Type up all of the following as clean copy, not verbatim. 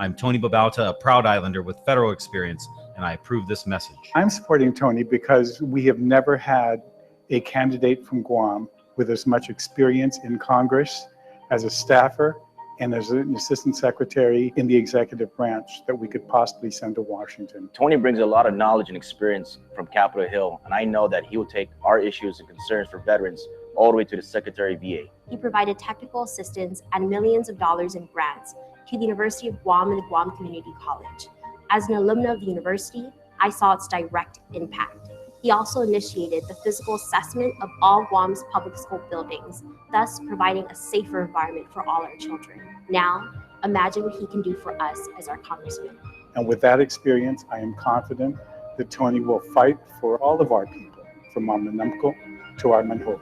I'm Tony Babauta, a proud Islander with federal experience, and I approve this message. I'm supporting Tony because we have never had a candidate from Guam with as much experience in Congress as a staffer and as an assistant secretary in the executive branch that we could possibly send to Washington. Tony brings a lot of knowledge and experience from Capitol Hill, and I know that he will take our issues and concerns for veterans all the way to the Secretary of VA. He provided technical assistance and millions of dollars in grants to the University of Guam and the Guam Community College. As an alumna of the university, I saw its direct impact. He also initiated the physical assessment of all Guam's public school buildings, thus providing a safer environment for all our children. Now, imagine what he can do for us as our congressman. And with that experience, I am confident that Tony will fight for all of our people, from our Manumko to our Manhope.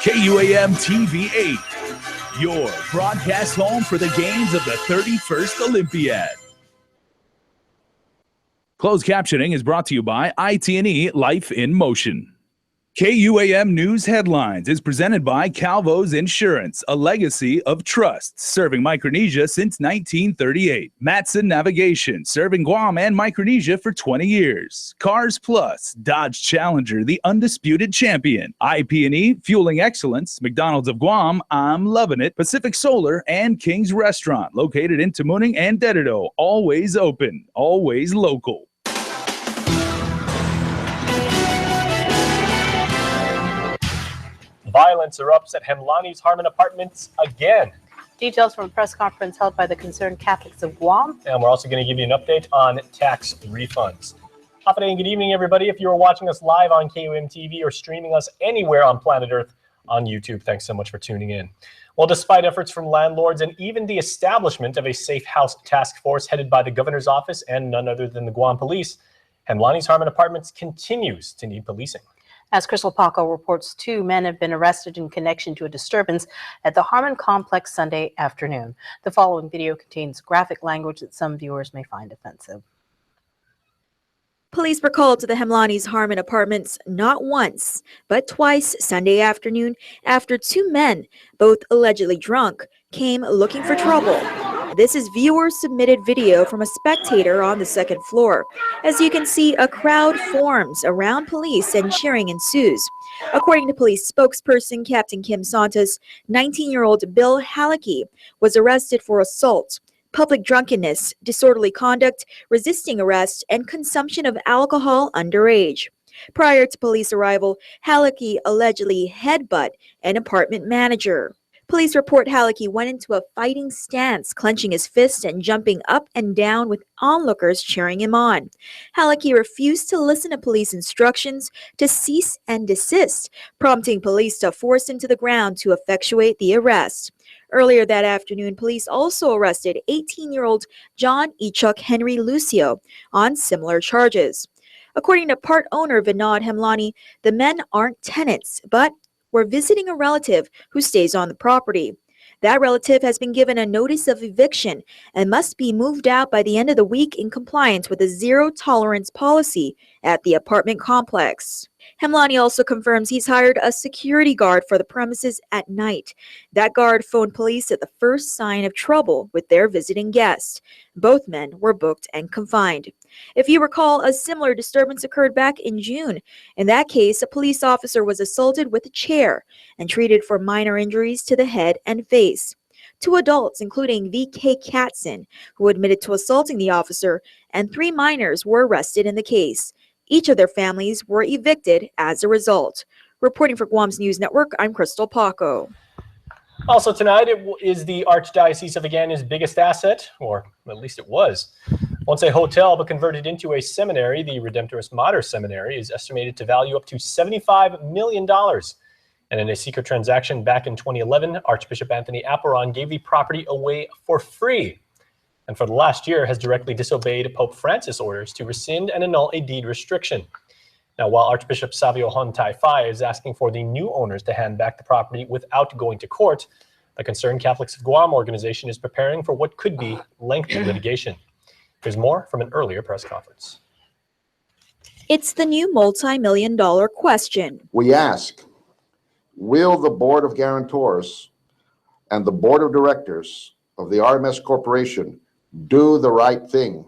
KUAM TV 8, your broadcast home for the games of the 31st Olympiad. Closed captioning is brought to you by IT&E Life in Motion. KUAM News Headlines is presented by Calvo's Insurance, a legacy of trust, serving Micronesia since 1938. Matson Navigation, serving Guam and Micronesia for 20 years. Cars Plus, Dodge Challenger, the undisputed champion. IP&E, fueling excellence. McDonald's of Guam, I'm loving it. Pacific Solar and King's Restaurant, located in Tamuning and Dededo. Always open, always local. Violence erupts at Hemlani's Harmon Apartments again. Details from a press conference held by the Concerned Catholics of Guam. And we're also going to give you an update on tax refunds. Happy and good evening, everybody. If you are watching us live on KUAM TV or streaming us anywhere on planet Earth on YouTube, thanks so much for tuning in. Well, despite efforts from landlords and even the establishment of a safe house task force headed by the governor's office and none other than the Guam police, Hemlani's Harmon Apartments continues to need policing. As Crystal Paco reports, 2 men have been arrested in connection to a disturbance at the Harmon complex Sunday afternoon. The following video contains graphic language that some viewers may find offensive. Police were called to the Hemlani's Harmon Apartments not once, but twice Sunday afternoon after 2 men, both allegedly drunk, came looking for trouble. This is viewer-submitted video from a spectator on the 2nd floor. As you can see, a crowd forms around police and cheering ensues. According to police spokesperson Captain Kim Santos, 19-year-old Bill Hallecky was arrested for assault, public drunkenness, disorderly conduct, resisting arrest, and consumption of alcohol underage. Prior to police arrival, Hallecky allegedly headbutt an apartment manager. Police report Hallecky went into a fighting stance, clenching his fists and jumping up and down with onlookers cheering him on. Hallecky refused to listen to police instructions to cease and desist, prompting police to force him to the ground to effectuate the arrest. Earlier that afternoon, police also arrested 18-year-old John Ichuk Henry Lucio on similar charges. According to part owner Vinod Hemlani, the men aren't tenants, but were visiting a relative who stays on the property. That relative has been given a notice of eviction and must be moved out by the end of the week in compliance with a zero-tolerance policy at the apartment complex. Hemlani also confirms he's hired a security guard for the premises at night. That guard phoned police at the first sign of trouble with their visiting guest. Both men were booked and confined. If you recall, a similar disturbance occurred back in June. In that case, a police officer was assaulted with a chair and treated for minor injuries to the head and face. 2 adults, including V.K. Katzen, who admitted to assaulting the officer, and 3 minors were arrested in the case. Each of their families were evicted as a result. Reporting for Guam's News Network, I'm Crystal Paco. Also tonight, it is the Archdiocese of Agana's biggest asset, or at least it was. Once a hotel but converted into a seminary, the Redemptorist Mater Seminary is estimated to value up to $75 million. And in a secret transaction back in 2011, Archbishop Anthony Apparon gave the property away for free. and for the last year has directly disobeyed Pope Francis' orders to rescind and annul a deed restriction. Now, while Archbishop Savio Hontai is asking for the new owners to hand back the property without going to court, the Concerned Catholics of Guam organization is preparing for what could be lengthy litigation. There's more from an earlier press conference. It's the new multi-million-dollar question. We ask, will the Board of Guarantors and the Board of Directors of the RMS Corporation do the right thing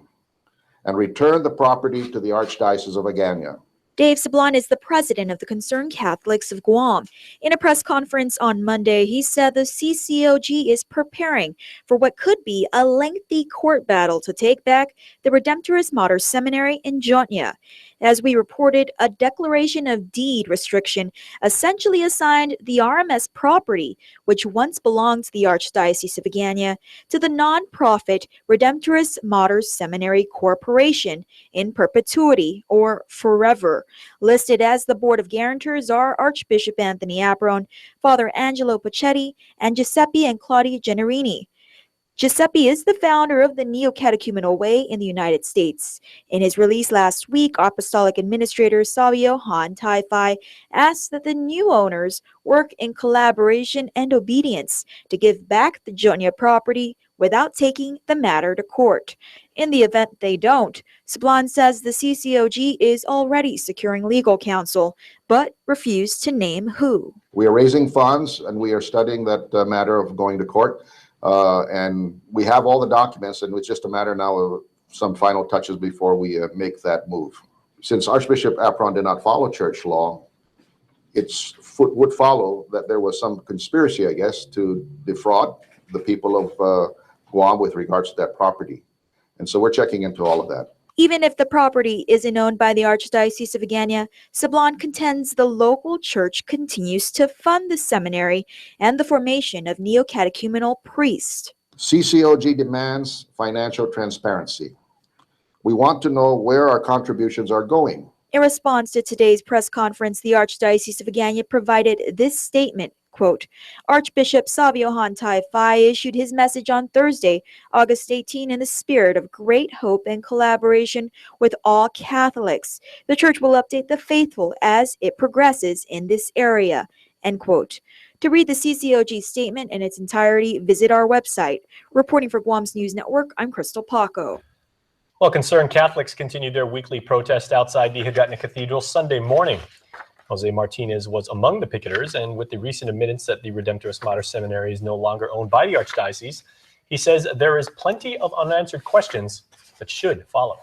and return the property to the Archdiocese of Agana? Dave Sablon is the president of the Concerned Catholics of Guam. In a press conference on Monday, he said the CCOG is preparing for what could be a lengthy court battle to take back the Redemptorist Mater Seminary in Jotnia. As we reported, a declaration of deed restriction essentially assigned the RMS property, which once belonged to the Archdiocese of Agana, to the nonprofit Redemptorist Mater Seminary Corporation in perpetuity, or forever. Listed as the Board of Guarantors are Archbishop Anthony Apron, Father Angelo Pacetti, and Giuseppe and Claudia Generini. Giuseppe is the founder of the Neo-Catechumenal Way in the United States. In his release last week, Apostolic Administrator Savio Hontai asked that the new owners work in collaboration and obedience to give back the Jotnia property without taking the matter to court. In the event they don't, Sablon says the CCOG is already securing legal counsel, but refused to name who. We are raising funds and we are studying that matter of going to court. And we have all the documents, and it's just a matter now of some final touches before we make that move. Since Archbishop Apron did not follow church law, it would follow that there was some conspiracy, I guess, to defraud the people of Guam with regards to that property. And so we're checking into all of that. Even if the property isn't owned by the Archdiocese of Agana, Sablon contends the local church continues to fund the seminary and the formation of neo-catechumenal priests. CCOG demands financial transparency. We want to know where our contributions are going. In response to today's press conference, the Archdiocese of Agana provided this statement. Quote, Archbishop Savio Hontai issued his message on Thursday, August 18, in the spirit of great hope and collaboration with all Catholics. The Church will update the faithful as it progresses in this area. End quote. To read the CCOG statement in its entirety, visit our website. Reporting for Guam's News Network, I'm Crystal Paco. Well, Concerned Catholics continued their weekly protest outside the Hagåtña Cathedral Sunday morning. Jose Martinez was among the picketers, and with the recent admittance that the Redemptorist Mater Seminary is no longer owned by the Archdiocese, he says there is plenty of unanswered questions that should follow.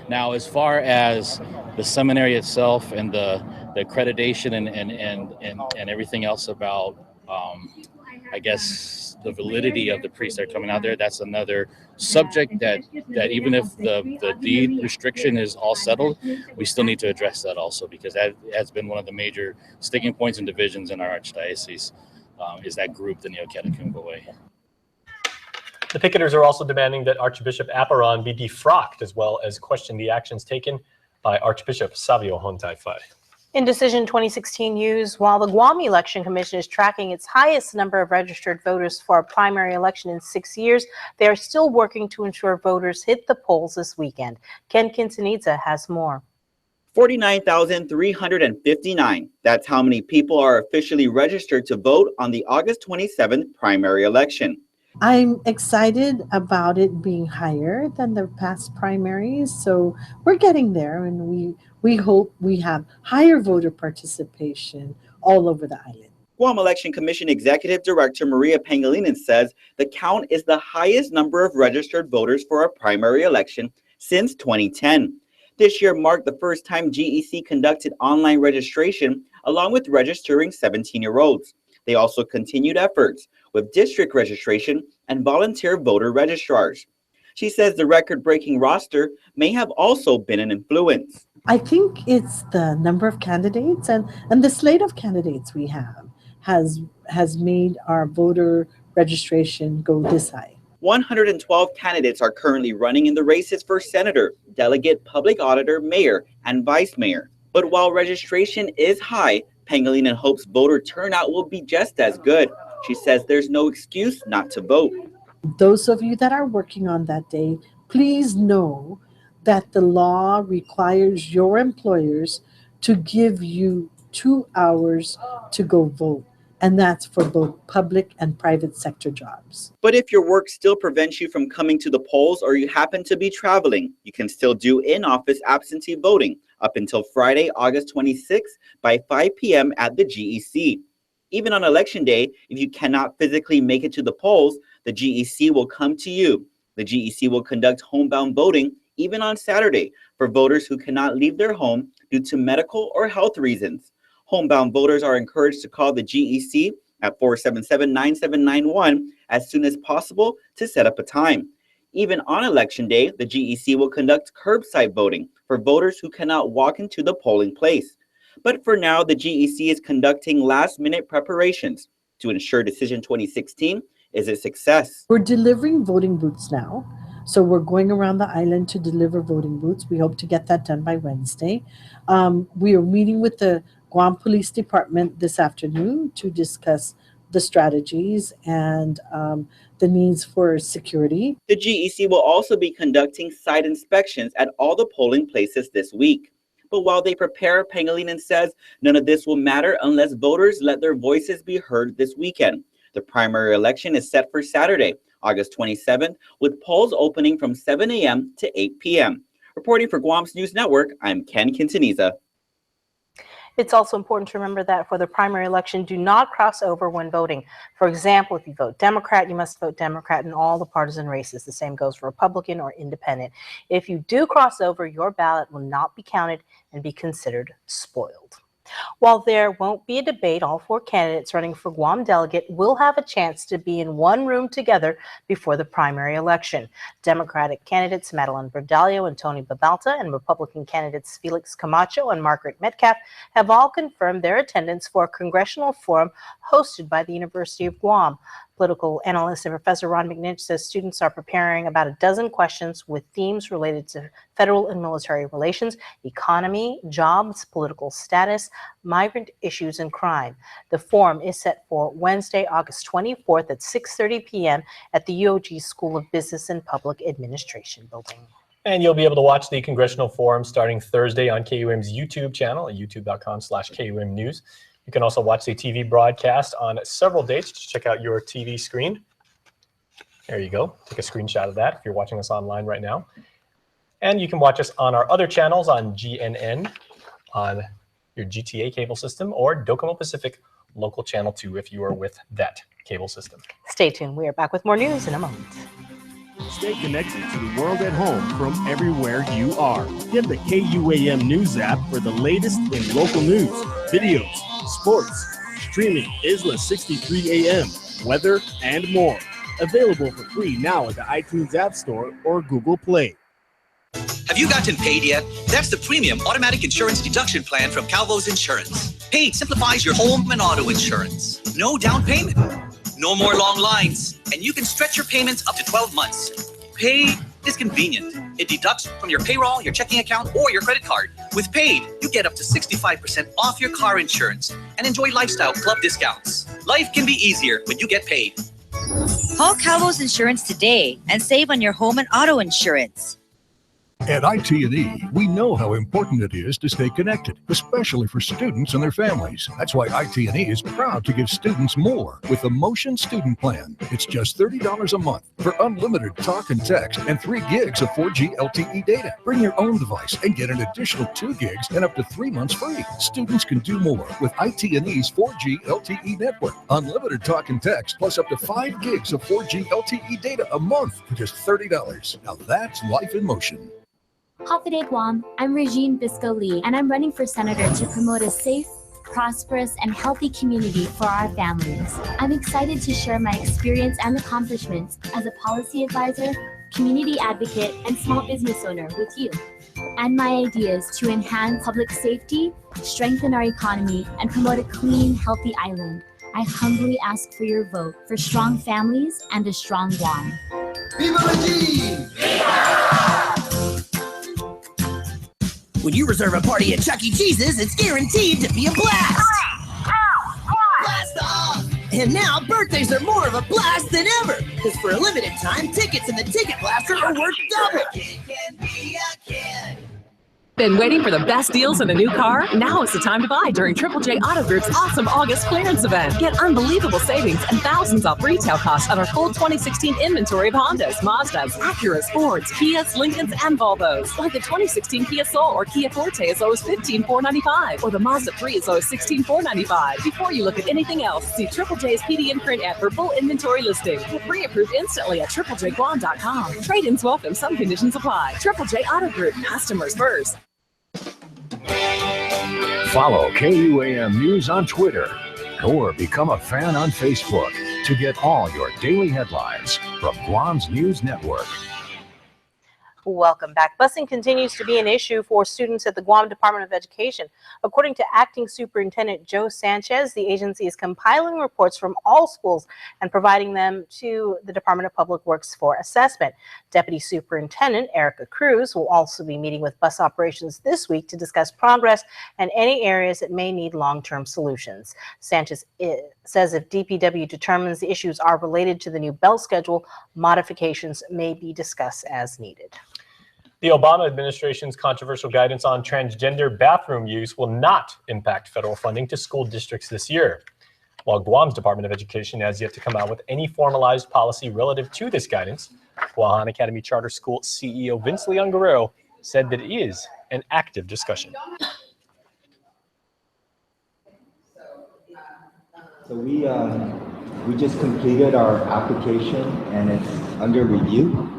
Now, as far as the seminary itself and the accreditation and everything else about, I guess, the validity of the priests that are coming out there, that's another subject that even if the deed restriction is all settled, we still need to address that also, because that has been one of the major sticking points and divisions in our archdiocese, is that group, the Neo-Catechumenical Way. The picketers are also demanding that Archbishop Apron be defrocked, as well as question the actions taken by Archbishop Savio Hontai. In Decision 2016 news, while the Guam Election Commission is tracking its highest number of registered voters for a primary election in 6 years, they are still working to ensure voters hit the polls this weekend. Ken Quintanilla has more. 49,359. That's how many people are officially registered to vote on the August 27th primary election. I'm excited about it being higher than the past primaries, so we're getting there, and we hope we have higher voter participation all over the island. Guam Election Commission Executive Director Maria Pangilinan says the count is the highest number of registered voters for a primary election since 2010. This year marked the first time GEC conducted online registration along with registering 17-year-olds. They also continued efforts with district registration and volunteer voter registrars. She says the record-breaking roster may have also been an influence. I think it's the number of candidates and the slate of candidates we have has made our voter registration go this high. 112 candidates are currently running in the races for senator, delegate, public auditor, mayor, and vice mayor. But while registration is high, Pangolin hopes voter turnout will be just as good. She says there's no excuse not to vote. Those of you that are working on that day, please know that the law requires your employers to give you 2 hours to go vote. And that's for both public and private sector jobs. But if your work still prevents you from coming to the polls or you happen to be traveling, you can still do in-office absentee voting up until Friday, August 26th by 5 p.m. at the GEC. Even on Election Day, if you cannot physically make it to the polls, the GEC will come to you. The GEC will conduct homebound voting even on Saturday for voters who cannot leave their home due to medical or health reasons. Homebound voters are encouraged to call the GEC at 477-9791 as soon as possible to set up a time. Even on Election Day, the GEC will conduct curbside voting for voters who cannot walk into the polling place. But for now, the GEC is conducting last-minute preparations to ensure Decision 2016 is a success. We're delivering voting booths now. So we're going around the island to deliver voting booths. We hope to get that done by Wednesday. We are meeting with the Guam Police Department this afternoon to discuss the strategies and the needs for security. The GEC will also be conducting site inspections at all the polling places this week. But while they prepare, Pangolin says none of this will matter unless voters let their voices be heard this weekend. The primary election is set for Saturday, August 27th, with polls opening from 7 a.m. to 8 p.m. Reporting for Guam's News Network, I'm Ken Quintaniza. It's also important to remember that for the primary election, do not cross over when voting. For example, if you vote Democrat, you must vote Democrat in all the partisan races. The same goes for Republican or Independent. If you do cross over, your ballot will not be counted and be considered spoiled. While there won't be a debate, all 4 candidates running for Guam delegate will have a chance to be in one room together before the primary election. Democratic candidates Madeline Verdalio and Tony Babalta and Republican candidates Felix Camacho and Margaret Metcalf have all confirmed their attendance for a congressional forum hosted by the University of Guam. Political analyst and Professor Ron McNinch says students are preparing about a dozen questions with themes related to federal and military relations, economy, jobs, political status, migrant issues, and crime. The forum is set for Wednesday, August 24th at 6:30 p.m. at the UOG School of Business and Public Administration building. And you'll be able to watch the congressional forum starting Thursday on KUM's YouTube channel at youtube.com/KUM News. You can also watch the TV broadcast on several dates. Just check out your TV screen. There you go. Take a screenshot of that if you're watching us online right now. And you can watch us on our other channels on GNN, on your GTA cable system, or Docomo Pacific Local Channel 2 if you are with that cable system. Stay tuned. We are back with more news in a moment. Stay connected to the world at home from everywhere you are. Get the KUAM News app for the latest in local news, videos, sports, streaming, ISLA 63 AM, weather, and more. Available for free now at the iTunes App Store or Google Play. Have you gotten paid yet? That's the premium automatic insurance deduction plan from Calvo's Insurance. Paid simplifies your home and auto insurance. No down payment. No more long lines. And you can stretch your payments up to 12 months. Paid is convenient. It deducts from your payroll, your checking account, or your credit card. With Paid, you get up to 65% off your car insurance and enjoy lifestyle club discounts. Life can be easier when you get paid. Call Calvo's Insurance today and save on your home and auto insurance. At IT&E, we know how important it is to stay connected, especially for students and their families. That's why IT&E is proud to give students more with the Motion Student Plan. It's just $30 a month for unlimited talk and text and 3 gigs of 4G LTE data. Bring your own device and get an additional 2 gigs and up to 3 months free. Students can do more with IT&E's 4G LTE network. Unlimited talk and text plus up to 5 gigs of 4G LTE data a month for just $30. Now that's life in motion. Hafiday Guam, I'm Regine Bisco Lee, and I'm running for senator to promote a safe, prosperous, and healthy community for our families. I'm excited to share my experience and accomplishments as a policy advisor, community advocate, and small business owner with you, and my ideas to enhance public safety, strengthen our economy, and promote a clean, healthy island. I humbly ask for your vote for strong families and a strong Guam. Viva Regine! When you reserve a party at Chuck E. Cheese's, it's guaranteed to be a blast. And now birthdays are more of a blast than ever, because for a limited time, tickets in the Ticket Blaster are worth double. Been waiting for the best deals on a new car? Now is the time to buy during Triple J Auto Group's awesome August clearance event. Get unbelievable savings and thousands off retail costs on our full 2016 inventory of Hondas, Mazdas, Acuras, Fords, Kias, Lincolns, and Volvos. Like the 2016 Kia Soul or Kia Forte as low as $15,495, or the Mazda 3 as low as $16,495. Before you look at anything else, see Triple J's PD Imprint app for full inventory listing. Get pre-approved instantly at triplejguam.com. Trade-ins welcome. Some conditions apply. Triple J Auto Group. Customers first. Follow KUAM News on Twitter or become a fan on Facebook to get all your daily headlines from Guam's News Network. Welcome back. Busing continues to be an issue for students at the Guam Department of Education. According to Acting Superintendent Joe Sanchez, the agency is compiling reports from all schools and providing them to the Department of Public Works for assessment. Deputy Superintendent Erica Cruz will also be meeting with bus operations this week to discuss progress and any areas that may need long-term solutions. Sanchez says if DPW determines the issues are related to the new bell schedule, modifications may be discussed as needed. The Obama administration's controversial guidance on transgender bathroom use will not impact federal funding to school districts this year. While Guam's Department of Education has yet to come out with any formalized policy relative to this guidance, Guahan Academy Charter School CEO Vince Leon Guerrero said that it is an active discussion. So we just completed our application and it's under review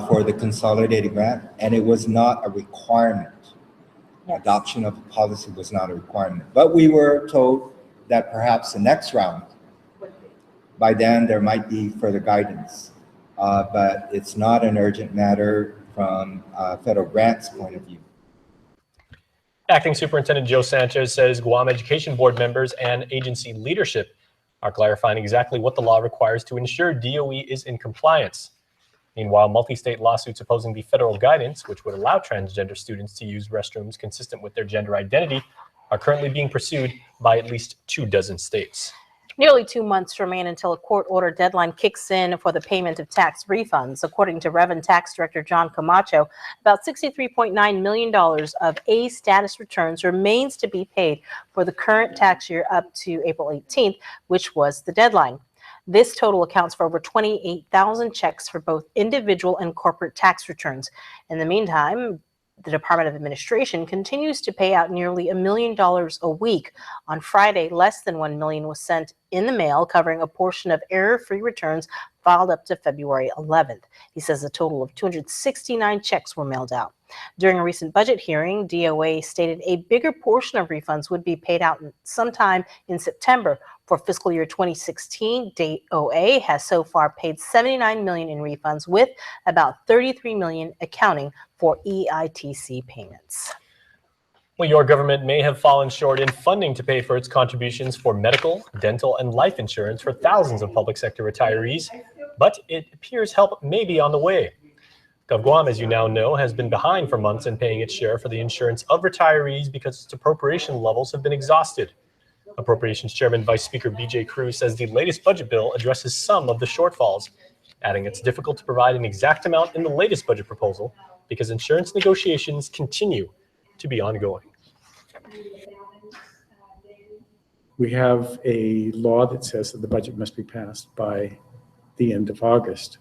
for the consolidated grant, and it was not a requirement. Yes. Adoption of policy was not a requirement, but we were told that perhaps the next round, by then there might be further guidance, but it's not an urgent matter from federal grants point of view. Acting Superintendent Joe Sanchez says Guam Education Board members and agency leadership are clarifying exactly what the law requires to ensure DOE is in compliance. Meanwhile, multi-state lawsuits opposing the federal guidance, which would allow transgender students to use restrooms consistent with their gender identity, are currently being pursued by at least 24 states. Nearly 2 months remain until a court order deadline kicks in for the payment of tax refunds. According to Rev and Tax Director John Camacho, about $63.9 million of A status returns remains to be paid for the current tax year up to April 18th, which was the deadline. This total accounts for over 28,000 checks for both individual and corporate tax returns. In the meantime, the Department of Administration continues to pay out nearly $1 million a week. On Friday, less than $1 million was sent in the mail, covering a portion of error-free returns filed up to February 11th. He says a total of 269 checks were mailed out. During a recent budget hearing, DOA stated a bigger portion of refunds would be paid out sometime in September. For fiscal year 2016, DOA has so far paid $79 million in refunds, with about $33 million accounting for EITC payments. Well, your government may have fallen short in funding to pay for its contributions for medical, dental, and life insurance for thousands of public sector retirees, but it appears help may be on the way. GovGuam, as you now know, has been behind for months in paying its share for the insurance of retirees because its appropriation levels have been exhausted. Appropriations Chairman Vice Speaker BJ Cruz says the latest budget bill addresses some of the shortfalls, adding it's difficult to provide an exact amount in the latest budget proposal because insurance negotiations continue to be ongoing. We have a law that says that the budget must be passed by the end of August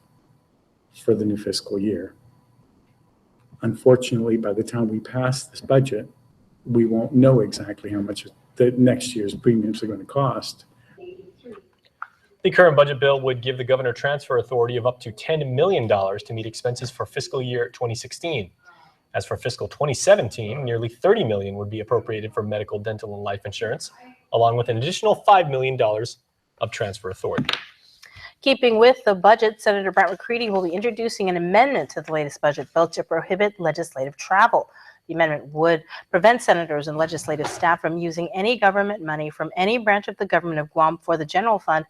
for the new fiscal year. Unfortunately, by the time we pass this budget, we won't know exactly how much the next year's premiums are going to cost. The current budget bill would give the governor transfer authority of up to $10 million to meet expenses for fiscal year 2016. As for fiscal 2017, nearly $30 million would be appropriated for medical, dental, and life insurance, along with an additional $5 million of transfer authority. Keeping with the budget, Senator Brett McCready will be introducing an amendment to the latest budget bill to prohibit legislative travel. The amendment would prevent senators and legislative staff from using any government money from any branch of the government of Guam for the general fund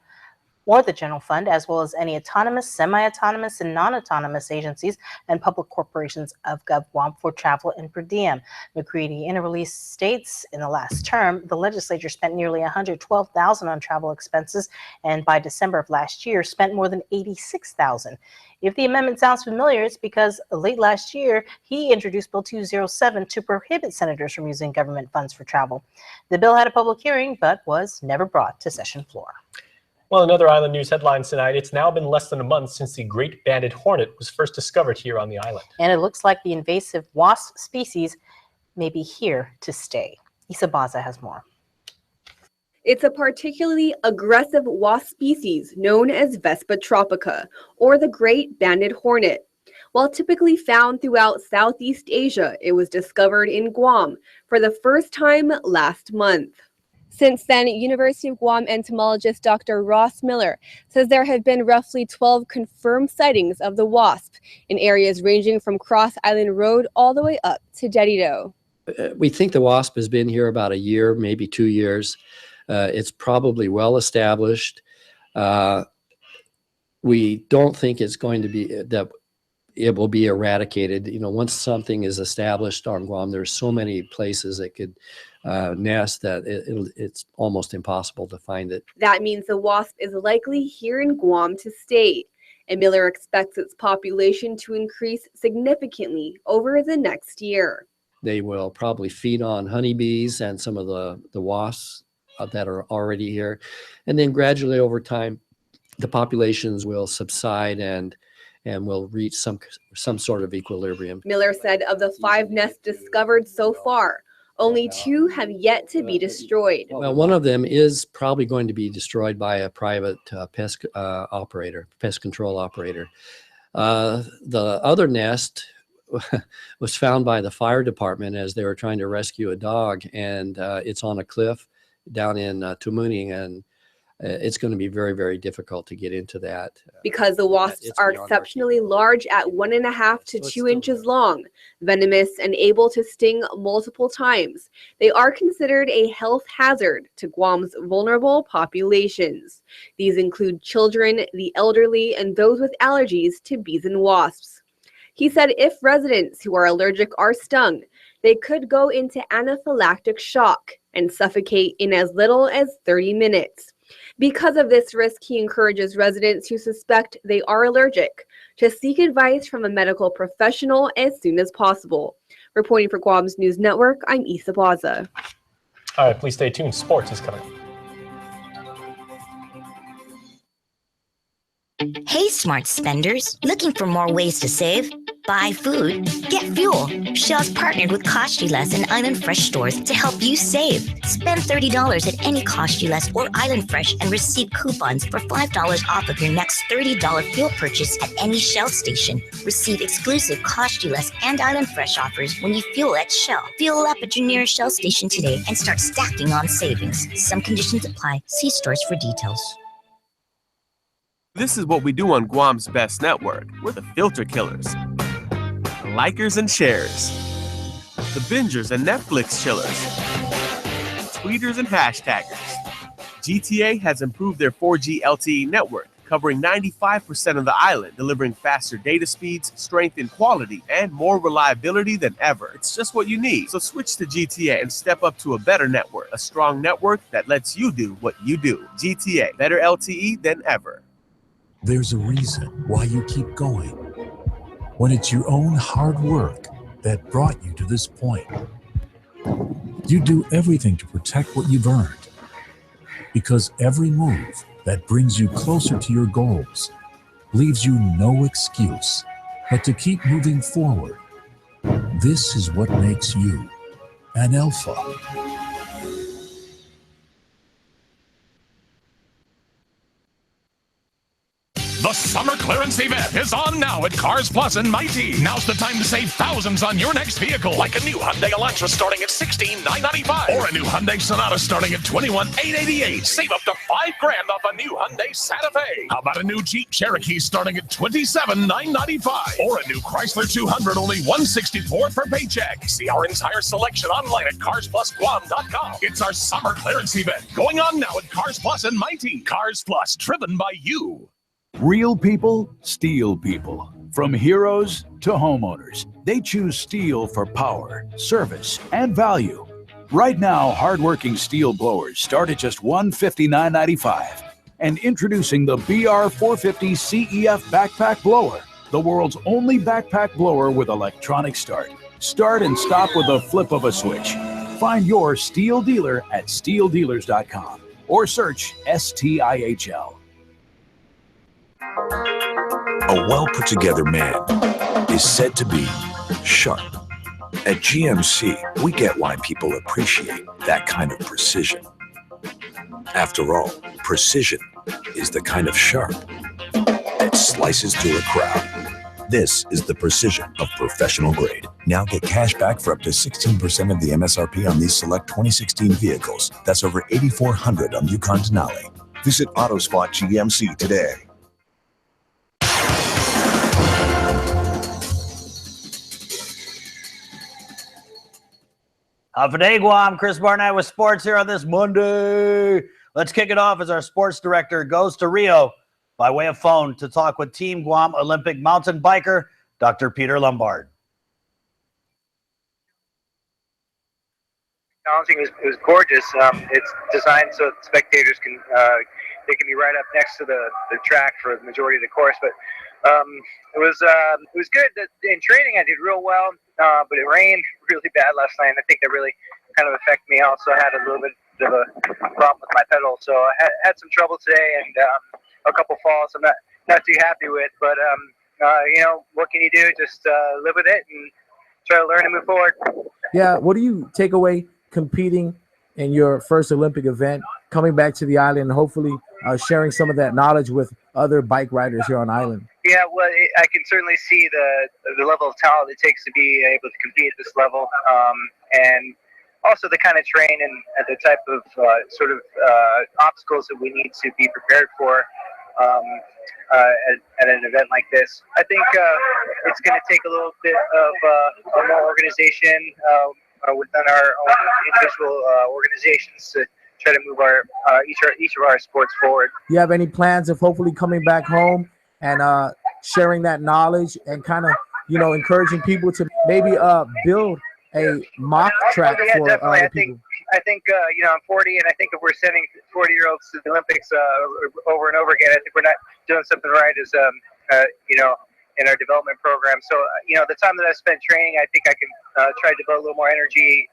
or the general fund, as well as any autonomous, semi-autonomous, and non-autonomous agencies and public corporations of GovGuam for travel and per diem. McCready in a release states, in the last term, the legislature spent nearly $112,000 on travel expenses, and by December of last year, spent more than $86,000. If the amendment sounds familiar, it's because late last year, he introduced Bill 207 to prohibit senators from using government funds for travel. The bill had a public hearing, but was never brought to session floor. Well, another island news headlines tonight. It's now been less than a month since the great banded hornet was first discovered here on the island. And it looks like the invasive wasp species may be here to stay. Isa Baza has more. It's a particularly aggressive wasp species known as Vespa tropica, or the great banded hornet. While typically found throughout Southeast Asia, it was discovered in Guam for the first time last month. Since then, University of Guam entomologist Dr. Ross Miller says there have been roughly 12 confirmed sightings of the wasp in areas ranging from Cross Island Road all the way up to Dedido. We think the wasp has been here about a year, maybe 2 years. It's probably well established. We don't think it's going to be that it will be eradicated. You know, once something is established on Guam, there's so many places it could nest that it's almost impossible to find it. That means the wasp is likely here in Guam to stay, and Miller expects its population to increase significantly over the next year. They will probably feed on honeybees and some of the wasps that are already here. And then gradually over time, the populations will subside and will reach some sort of equilibrium. Miller said of the 5 nests discovered so far, only 2 have yet to be destroyed. Well, one of them is probably going to be destroyed by a private pest control operator. The other nest was found by the fire department as they were trying to rescue a dog, and it's on a cliff down in Tumuning, and it's going to be very, very difficult to get into that. Because the wasps are exceptionally large at 1.5 to 2 inches long, venomous and able to sting multiple times, they are considered a health hazard to Guam's vulnerable populations. These include children, the elderly, and those with allergies to bees and wasps. He said if residents who are allergic are stung, they could go into anaphylactic shock and suffocate in as little as 30 minutes. Because of this risk, he encourages residents who suspect they are allergic to seek advice from a medical professional as soon as possible. Reporting for Guam's News Network, I'm Isa Baza. All right, please stay tuned. Sports is coming. Hey, smart spenders. Looking for more ways to save? Buy food, get fuel. Shell's partnered with Cost You Less and Island Fresh stores to help you save. Spend $30 at any Cost You Less or Island Fresh and receive coupons for $5 off of your next $30 fuel purchase at any Shell station. Receive exclusive Cost You Less and Island Fresh offers when you fuel at Shell. Fuel up at your nearest Shell station today and start stacking on savings. Some conditions apply. See stores for details. This is what we do on Guam's best network. We're the filter killers, the likers and shares, the bingers and Netflix chillers, the tweeters and hashtaggers. GTA has improved their 4G LTE network, covering 95% of the island, delivering faster data speeds, strength and quality, and more reliability than ever. It's just what you need. So switch to GTA and step up to a better network, a strong network that lets you do what you do. GTA, better LTE than ever. There's a reason why you keep going. When it's your own hard work that brought you to this point. You do everything to protect what you've earned. Because every move that brings you closer to your goals leaves you no excuse but to keep moving forward. This is what makes you an alpha. The summer clearance event is on now at Cars Plus and Mighty. Now's the time to save thousands on your next vehicle, like a new Hyundai Elantra starting at $16,995, or a new Hyundai Sonata starting at $21,888. Save up to $5,000 off a new Hyundai Santa Fe. How about a new Jeep Cherokee starting at $27,995, or a new Chrysler 200 only $164 per paycheck. See our entire selection online at CarsPlusGuam.com. It's our summer clearance event going on now at Cars Plus and Mighty. Cars Plus, driven by you. Real people, steel people. From heroes to homeowners, they choose steel for power, service, and value. Right now, hardworking steel blowers start at just $159.95. And introducing the BR450 CEF Backpack Blower, the world's only backpack blower with electronic start. Start and stop with a flip of a switch. Find your steel dealer at steeldealers.com or search STIHL. A well-put-together man is said to be sharp. At GMC, we get why people appreciate that kind of precision. After all, precision is the kind of sharp that slices through a crowd. This is the precision of professional grade. Now get cash back for up to 16% of the MSRP on these select 2016 vehicles. That's over $8,400 on Yukon Denali. Visit AutoSpot GMC today. For day, Guam, Chris Barnett with sports here on this Monday. Let's kick it off as our sports director goes to Rio by way of phone to talk with Team Guam Olympic mountain biker, Dr. Peter Lombard. Challenging. It was gorgeous. It's designed so spectators can they can be right up next to the track for the majority of the course. But it was good. In training, I did real well, but it rained really bad last night. And I think that really kind of affected me. I also had a little bit of a problem with my pedal, so I had some trouble today and a couple falls. I'm not too happy with, but what can you do? Just live with it and try to learn and move forward. Yeah, what do you take away competing in your first Olympic event, coming back to the island, and hopefully sharing some of that knowledge with other bike riders here on island? Yeah, well, I can certainly see the level of talent it takes to be able to compete at this level, and also the kind of train and the type of obstacles that we need to be prepared for at an event like this. I think it's going to take a little bit of more organization within our own individual organizations to try to move each of our sports forward. Do you have any plans of hopefully coming back home and sharing that knowledge and kind of, encouraging people to maybe build a mock track for other people? I think I'm 40, and I think if we're sending 40-year-olds to the Olympics over and over again, I think we're not doing something right as in our development program. So the time that I spent training, I think I can try to devote a little more energy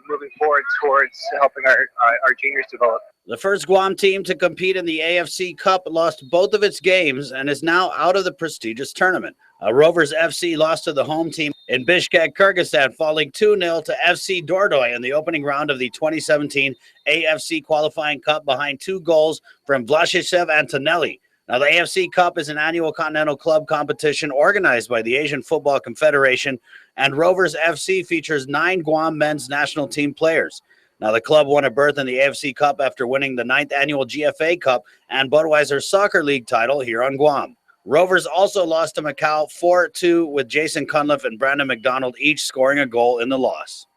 moving forward towards helping our juniors develop. The first Guam team to compete in the AFC Cup lost both of its games and is now out of the prestigious tournament. Rovers FC lost to the home team in Bishkek, Kyrgyzstan, falling 2-0 to FC Dordoy in the opening round of the 2017 AFC Qualifying Cup behind 2 goals from Vlashisev and Tonelli. Now, the AFC Cup is an annual continental club competition organized by the Asian Football Confederation, and Rovers FC features 9 Guam men's national team players. Now, the club won a berth in the AFC Cup after winning the 9th annual GFA Cup and Budweiser Soccer League title here on Guam. Rovers also lost to Macau 4-2 with Jason Cunliffe and Brandon McDonald each scoring a goal in the loss.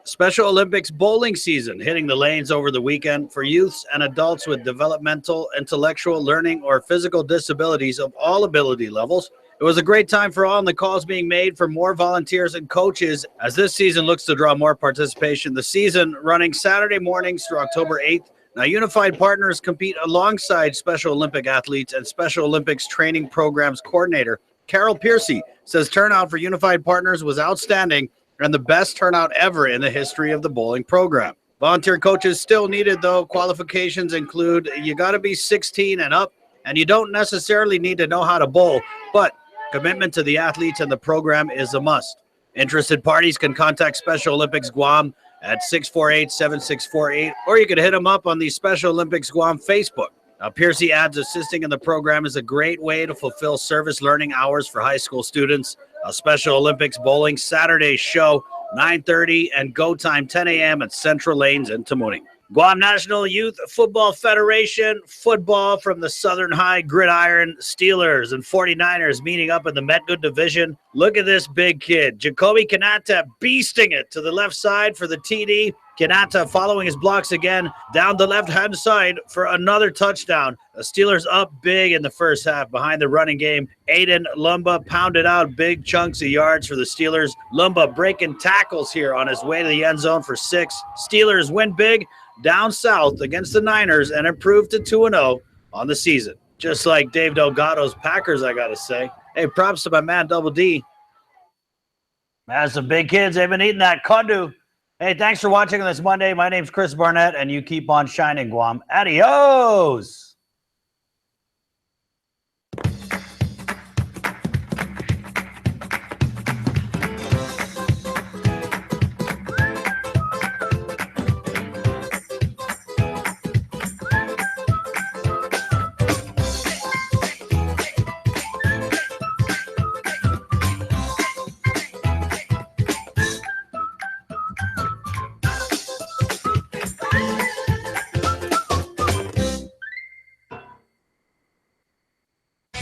Special Olympics bowling season hitting the lanes over the weekend for youths and adults with developmental, intellectual, learning, or physical disabilities of all ability levels. It was a great time for all, and the calls being made for more volunteers and coaches as this season looks to draw more participation. The season running Saturday mornings through October 8th. Now, Unified Partners compete alongside Special Olympic athletes, and Special Olympics Training Programs Coordinator Carol Piercy says turnout for Unified Partners was outstanding and the best turnout ever in the history of the bowling program. Volunteer coaches still needed, though. Qualifications include you got to be 16 and up, and you don't necessarily need to know how to bowl, but commitment to the athletes and the program is a must. Interested parties can contact Special Olympics Guam at 648-7648, or you can hit them up on the Special Olympics Guam Facebook. Piercy adds assisting in the program is a great way to fulfill service learning hours for high school students. A Special Olympics bowling Saturday show, 9:30 and go time 10 a.m. at Central Lanes in Tamuning. Guam National Youth Football Federation football from the Southern High Gridiron Steelers and 49ers meeting up in the Metgood Division. Look at this big kid. Jacoby Kanata beasting it to the left side for the TD. Kanata following his blocks again down the left-hand side for another touchdown. The Steelers up big in the first half behind the running game. Aiden Lumba pounded out big chunks of yards for the Steelers. Lumba breaking tackles here on his way to the end zone for 6. Steelers win big down south against the Niners and improved to 2-0 on the season. Just like Dave Delgado's Packers, I got to say. Hey, props to my man, Double D. That's some big kids. They've been eating that kundu. Hey, thanks for watching on this Monday. My name's Chris Barnett, and you keep on shining, Guam. Adios!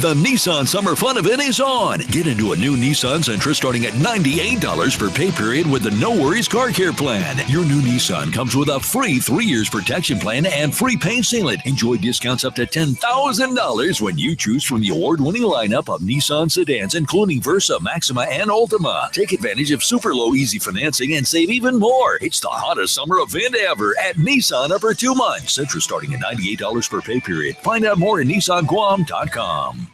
The Nissan Summer Fun Event is on. Get into a new Nissan Sentra starting at $98 per pay period with the No Worries Car Care Plan. Your new Nissan comes with a free 3 years protection plan and free paint sealant. Enjoy discounts up to $10,000 when you choose from the award-winning lineup of Nissan sedans, including Versa, Maxima, and Altima. Take advantage of super low easy financing and save even more. It's the hottest summer event ever at Nissan Upper 2 months. Sentra starting at $98 per pay period. Find out more at NissanGuam.com.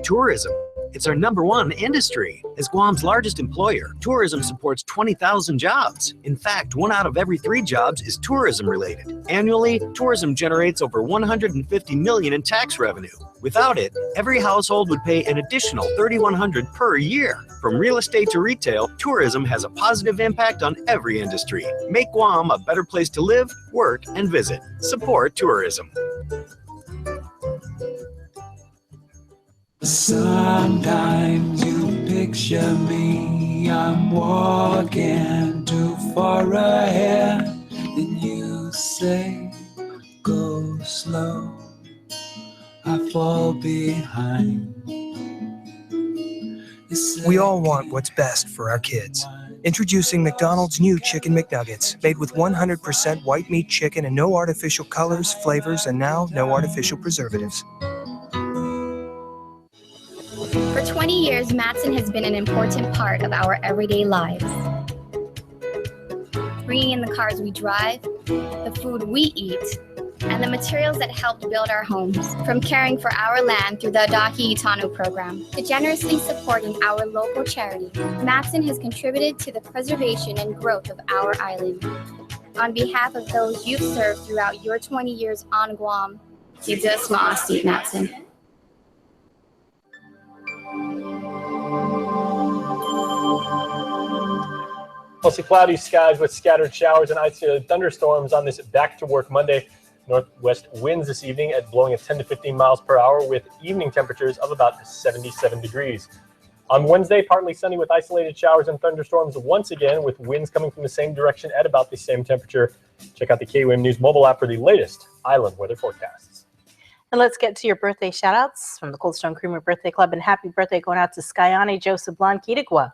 Tourism. It's our #1 industry. As Guam's largest employer, tourism supports 20,000 jobs. In fact, 1 out of every 3 jobs is tourism related. Annually, tourism generates over $150 million in tax revenue. Without it, every household would pay an additional $3,100 per year. From real estate to retail, tourism has a positive impact on every industry. Make Guam a better place to live, work, and visit. Support tourism. Sometimes you picture me, I'm walking too far ahead. Then you say, go slow, I fall behind. We all want what's best for our kids. Introducing McDonald's new Chicken McNuggets, made with 100% white meat chicken and no artificial colors, flavors, and now no artificial preservatives. For 20 years, Matson has been an important part of our everyday lives. Bringing in the cars we drive, the food we eat, and the materials that helped build our homes. From caring for our land through the Adaki Itano program to generously supporting our local charities, Matson has contributed to the preservation and growth of our island. On behalf of those you've served throughout your 20 years on Guam, Sidus Ma'asi, Matson. Mostly cloudy skies with scattered showers and isolated thunderstorms on this back-to-work Monday. Northwest winds this evening blowing at 10 to 15 miles per hour with evening temperatures of about 77 degrees. On Wednesday, partly sunny with isolated showers and thunderstorms once again with winds coming from the same direction at about the same temperature. Check out the KUAM News mobile app for the latest island weather forecasts. And let's get to your birthday shout-outs from the Cold Stone Creamery Birthday Club. And happy birthday going out to Skyani Joseph Blanquitigua.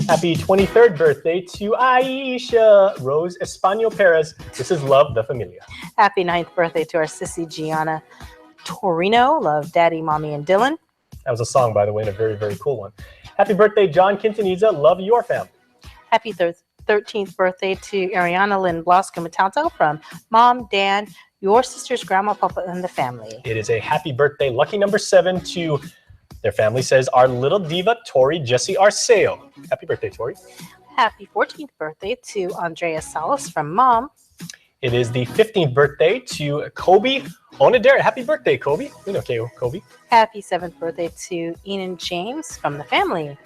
Happy 23rd birthday to Aisha Rose Espanol Perez. This is Love the Familia. Happy 9th birthday to our sissy Gianna Torino. Love Daddy, Mommy, and Dylan. That was a song, by the way, and a very, very cool one. Happy birthday, John Quintanilla. Love your family. Happy 13th birthday to Ariana Lynn Bloscom Matanto from Mom, Dan, your sister's grandma, Papa, and the family. It is a happy birthday, lucky number 7 to their family says our little diva, Tori Jessie Arceo. Happy birthday, Tori. Happy 14th birthday to Andrea Salas from Mom. It is the 15th birthday to Kobe Onadera. Happy birthday, Kobe. We know Kobe. Happy 7th birthday to Enan James from the family.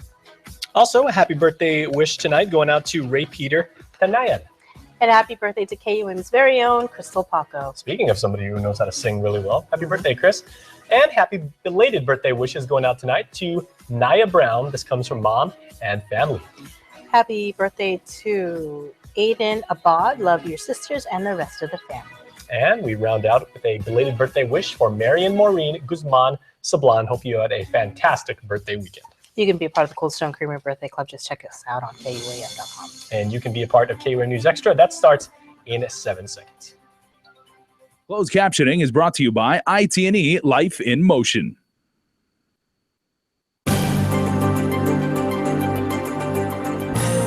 Also, a happy birthday wish tonight going out to Ray Peter Tanayan. And happy birthday to KUM's very own Crystal Paco. Speaking of somebody who knows how to sing really well, happy birthday, Chris. And happy belated birthday wishes going out tonight to Naya Brown. This comes from mom and family. Happy birthday to Aiden Abad. Love your sisters and the rest of the family. And we round out with a belated birthday wish for Marian Maureen Guzman Sablan. Hope you had a fantastic birthday weekend. You can be a part of the Cold Stone Creamery Birthday Club. Just check us out on KUAM.com. And you can be a part of KUAM News Extra. That starts in 7 seconds. Closed captioning is brought to you by IT&E Life in Motion.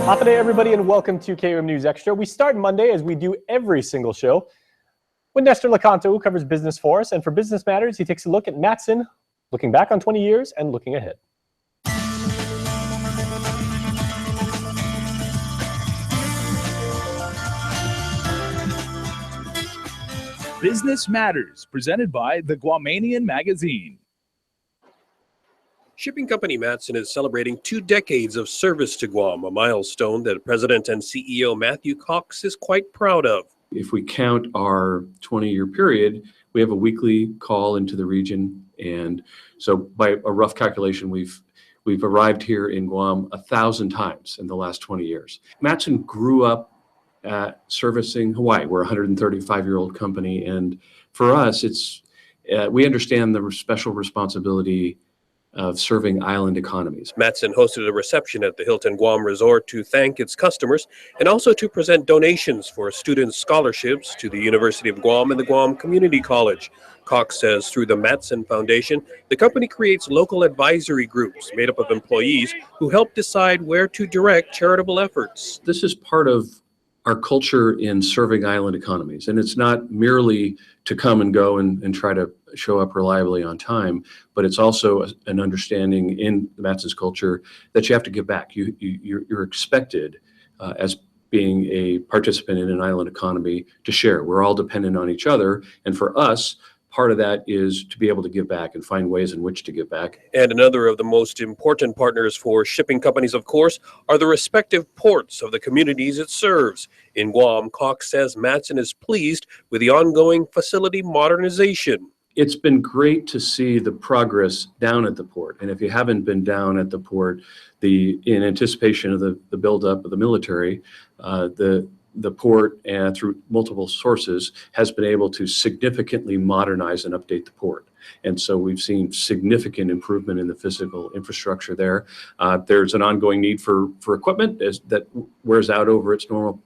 Happy day, everybody, and welcome to KUAM News Extra. We start Monday, as we do every single show, with Nestor Lecanto, who covers business for us. And for Business Matters, he takes a look at Matson, looking back on 20 years and looking ahead. Business Matters, presented by the Guamanian Magazine. Shipping company Matson is celebrating 2 decades of service to Guam, a milestone that President and CEO Matthew Cox is quite proud of. If we count our 20-year period, we have a weekly call into the region. And so by a rough calculation, we've arrived here in Guam 1,000 times in the last 20 years. Matson grew up servicing Hawaii. We're a 135-year-old company. And for us, we understand the special responsibility of serving island economies. Matson hosted a reception at the Hilton Guam Resort to thank its customers and also to present donations for student scholarships to the University of Guam and the Guam Community College. Cox says through the Matson Foundation, the company creates local advisory groups made up of employees who help decide where to direct charitable efforts. This is part of our culture in serving island economies. And it's not merely to come and go and try to show up reliably on time, but it's also an understanding in Matson's culture that you have to give back. You're expected as being a participant in an island economy to share. We're all dependent on each other. And for us, part of that is to be able to give back and find ways in which to give back. And another of the most important partners for shipping companies, of course, are the respective ports of the communities it serves. In Guam, Cox says Matson is pleased with the ongoing facility modernization. It's been great to see the progress down at the port. And if you haven't been down at the port, in anticipation of the buildup of the military, the port, and through multiple sources, has been able to significantly modernize and update the port. And so we've seen significant improvement in the physical infrastructure there. There's an ongoing need for equipment that wears out over its normal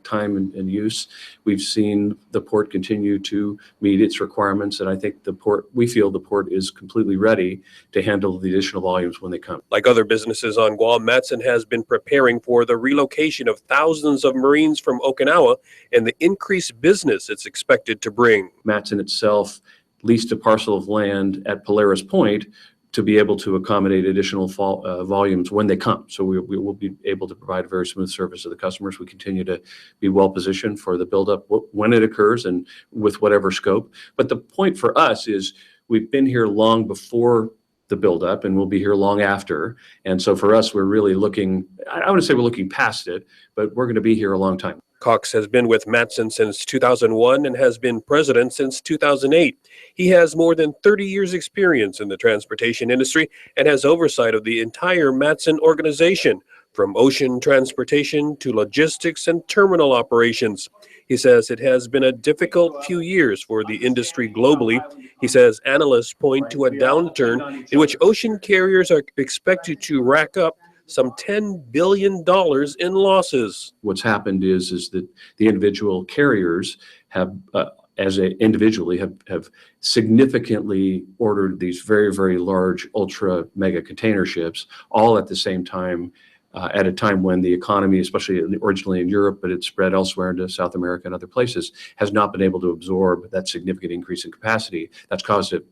time and use. We've seen the port continue to meet its requirements, and I think we feel the port is completely ready to handle the additional volumes when they come. Like other businesses on Guam, Matson has been preparing for the relocation of thousands of Marines from Okinawa and the increased business it's expected to bring. Matson itself leased a parcel of land at Polaris Point to be able to accommodate additional volumes when they come. So we will be able to provide a very smooth service to the customers. We continue to be well positioned for the buildup when it occurs and with whatever scope. But the point for us is we've been here long before the buildup and we'll be here long after. And so for us, we're really looking, I wouldn't say we're looking past it, but we're going to be here a long time. Cox has been with Matson since 2001 and has been president since 2008. He has more than 30 years experience in the transportation industry and has oversight of the entire Matson organization, from ocean transportation to logistics and terminal operations. He says it has been a difficult few years for the industry globally. He says analysts point to a downturn in which ocean carriers are expected to rack up some $10 billion in losses. What's happened is that the individual carriers have, individually have significantly ordered these very, very large ultra mega container ships, all at the same time, at a time when the economy, especially originally in Europe, but it's spread elsewhere into South America and other places, has not been able to absorb that significant increase in capacity. That's caused a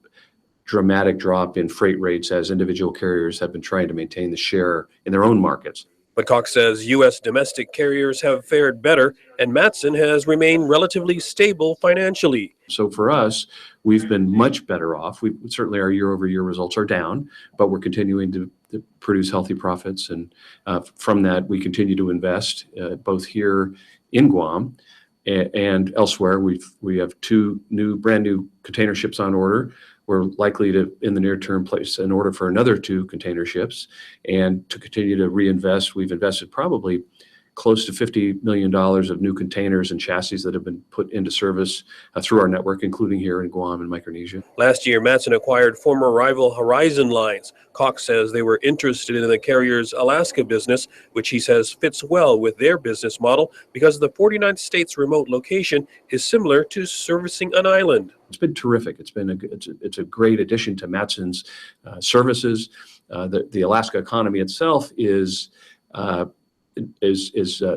dramatic drop in freight rates as individual carriers have been trying to maintain the share in their own markets. But Cox says U.S. domestic carriers have fared better, and Matson has remained relatively stable financially. So for us, we've been much better off. Certainly our year-over-year results are down, but we're continuing to produce healthy profits. And from that, we continue to invest both here in Guam and elsewhere. We have 2 brand new container ships on order. We're likely to, in the near term, place an order for another 2 container ships. And to continue to reinvest, we've invested probably close to $50 million of new containers and chassis that have been put into service through our network, including here in Guam and Micronesia. Last year, Matson acquired former rival Horizon Lines. Cox says they were interested in the carrier's Alaska business, which he says fits well with their business model because the 49th state's remote location is similar to servicing an island. It's been terrific. It's a great addition to Matson's services. The Alaska economy itself is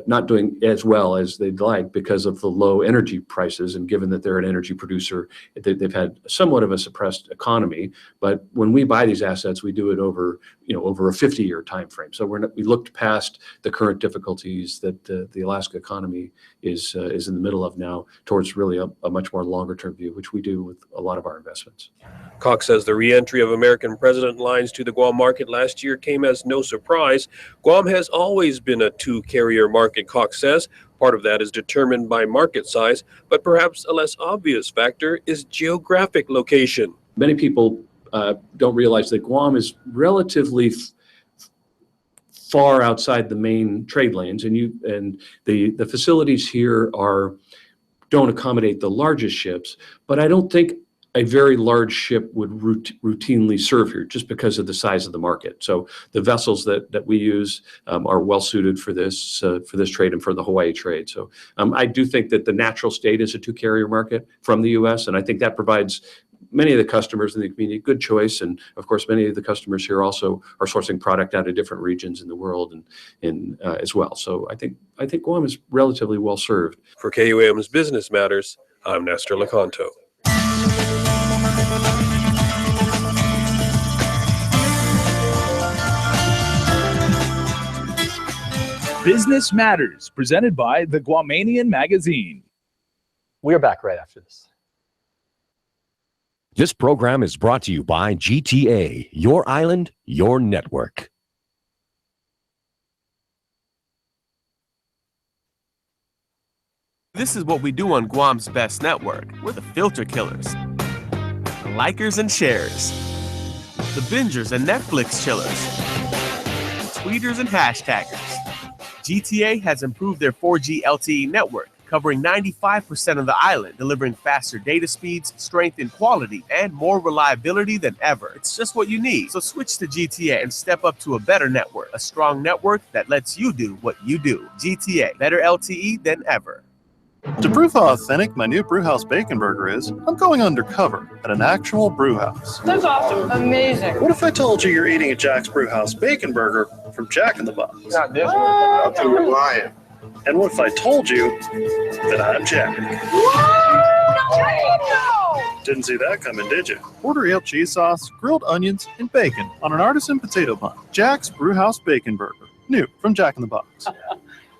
not doing as well as they'd like because of the low energy prices, and given that they're an energy producer, they've had somewhat of a suppressed economy. But when we buy these assets, we do it over a 50-year time frame. So we looked past the current difficulties that the Alaska economy is in the middle of now towards really a much more longer term view, which we do with a lot of our investments. Cox says the re-entry of American President Lines to the Guam market last year came as no surprise. Guam has always been a 2-carrier market, Cox says. Part of that is determined by market size, but perhaps a less obvious factor is geographic location. Many people don't realize that Guam is relatively far outside the main trade lanes, and the facilities here don't accommodate the largest ships, but I don't think a very large ship would routinely serve here just because of the size of the market. So the vessels that we use are well suited for this trade and for the Hawaii trade. So I do think that the natural state is a 2-carrier market from the U.S., and I think that provides many of the customers in the community good choice. And of course, many of the customers here also are sourcing product out of different regions in the world and as well. So I think Guam is relatively well served. For KUAM's Business Matters, I'm Nestor Lecanto. Business Matters, presented by the Guamanian Magazine. We're back right after this. This program is brought to you by GTA, your island, your network. This is what we do on Guam's best network. We're the filter killers, the likers and sharers, the bingers and Netflix chillers, the tweeters and hashtaggers. GTA has improved their 4G LTE network, covering 95% of the island, delivering faster data speeds, strength and quality, and more reliability than ever. It's just what you need. So switch to GTA and step up to a better network, a strong network that lets you do what you do. GTA, better LTE than ever. To prove how authentic my new Brewhouse Bacon Burger is, I'm going undercover at an actual brew house. That's awesome. Amazing. What if I told you you're eating a Jack's Brewhouse Bacon Burger from Jack in the Box? Not this one. I'll tell you lying. And what if I told you that I'm Jack? No! Didn't see that coming, did you? Order ale cheese sauce, grilled onions, and bacon on an artisan potato bun. Jack's Brewhouse Bacon Burger. New from Jack in the Box.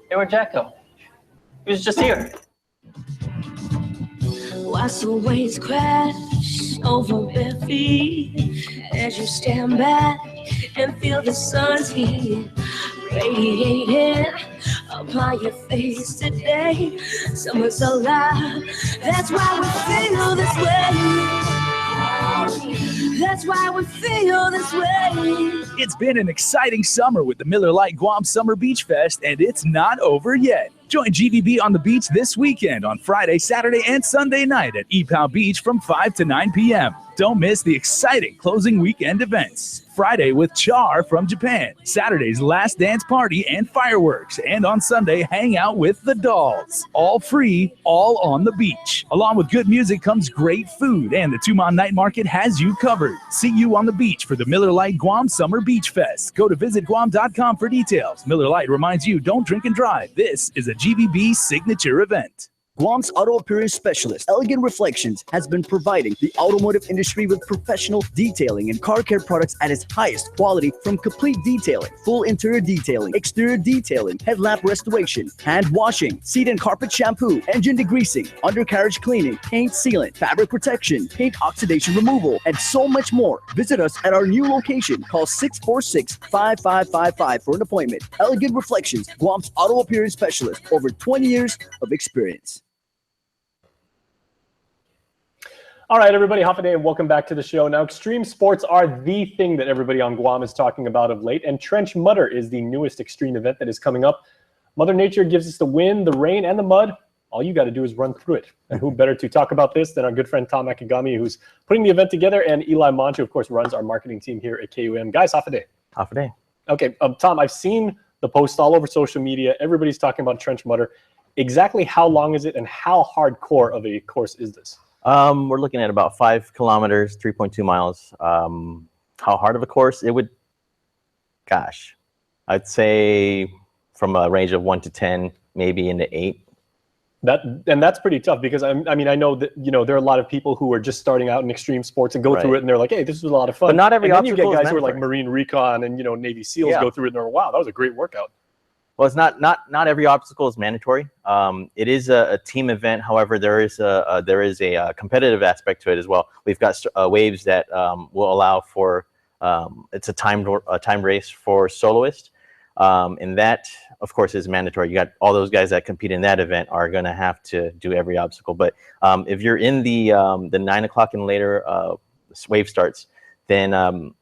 Hey, where'd Jack go? He was just here. Watch the waves crash over bare feet as you stand back and feel the sun's heat radiating upon your face today. Summer's alive, that's why we feel this way. That's why we feel this way. It's been an exciting summer with the Miller Lite Guam Summer Beach Fest, and it's not over yet. Join GVB on the beach this weekend on Friday, Saturday, and Sunday night at Ipao Beach from 5 to 9 p.m. Don't miss the exciting closing weekend events. Friday with Char from Japan, Saturday's last dance party and fireworks, and on Sunday, hang out with the dolls. All free, all on the beach. Along with good music comes great food, and the Tumon Night Market has you covered. See you on the beach for the Miller Lite Guam Summer Beach Fest. Go to visitguam.com for details. Miller Lite reminds you, don't drink and drive. This is a GVB signature event. Guam's auto appearance specialist, Elegant Reflections, has been providing the automotive industry with professional detailing and car care products at its highest quality, from complete detailing, full interior detailing, exterior detailing, headlamp restoration, hand washing, seat and carpet shampoo, engine degreasing, undercarriage cleaning, paint sealant, fabric protection, paint oxidation removal, and so much more. Visit us at our new location. Call 646-5555 for an appointment. Elegant Reflections, Guam's auto appearance specialist, over 20 years of experience. All right, everybody, Hafa Day, and welcome back to the show. Now, extreme sports are the thing that everybody on Guam is talking about of late, and Trench Mudder is the newest extreme event that is coming up. Mother Nature gives us the wind, the rain, and the mud. All you got to do is run through it. And who better to talk about this than our good friend Tom Akigami, who's putting the event together, and Eli Monch, who, of course, runs our marketing team here at KUAM. Guys, Hafa Day. Hafa Day. Okay, Tom, I've seen the posts all over social media. Everybody's talking about Trench Mudder. Exactly how long is it, and how hardcore of a course is this? We're looking at about 5 kilometers, 3.2 miles. How hard of a course? It would, gosh, I'd say from a range of 1 to 10, maybe into 8. That's pretty tough, because I mean, I know that, you know, there are a lot of people who are just starting out in extreme sports and go through it and they're like, hey, this was a lot of fun. But not every and then you get obstacle is guys who are like mandatory. Marine Recon and, you know, Navy SEALs go through it and they're, wow, that was a great workout. Well, it's not every obstacle is mandatory. It is a team event. However, there is a competitive aspect to it as well. We've got waves that will allow for it's a timed race for soloists, and that, of course, is mandatory. You got all those guys that compete in that event are going to have to do every obstacle. But if you're in the 9 o'clock and later wave starts, then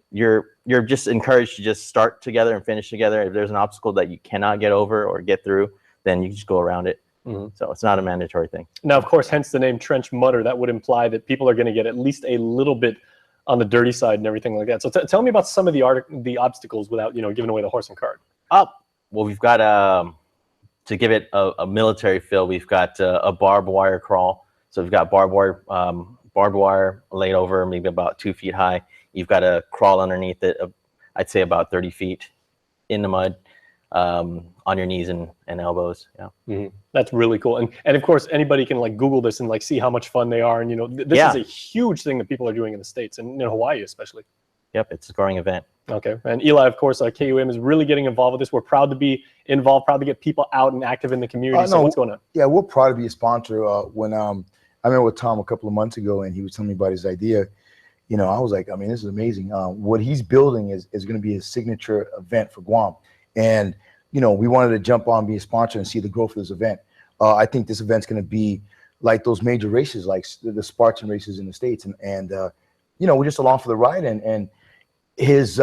you're just encouraged to just start together and finish together. If there's an obstacle that you cannot get over or get through, then you just go around it. So it's not a mandatory thing. Now, of course, hence the name Trench Mudder. That would imply that people are going to get at least a little bit on the dirty side and everything like that. So tell me about some of the obstacles without, you know, giving away the horse and cart. Well, we've got to give it a military feel. We've got a barbed wire crawl. So we've got barbed wire laid over maybe about 2 feet high. You've got to crawl underneath it, I'd say about 30 feet in the mud, on your knees and elbows. Yeah. That's really cool. And of course, anybody can like Google this and like see how much fun they are. And, you know, this is a huge thing that people are doing in the States and in Hawaii especially. Yep, it's a growing event. Okay. And Eli, of course, KUAM is really getting involved with this. We're proud to be involved, proud to get people out and active in the community. So what's going on? Yeah, we're proud to be a sponsor. When I met with Tom a couple of months ago and he was telling me about his idea, you know, I was like, I mean, this is amazing. What he's building is going to be his signature event for Guam. And, you know, we wanted to jump on, be a sponsor and see the growth of this event. I think this event's going to be like those major races, like the Spartan races in the States. And you know, we're just along for the ride. And his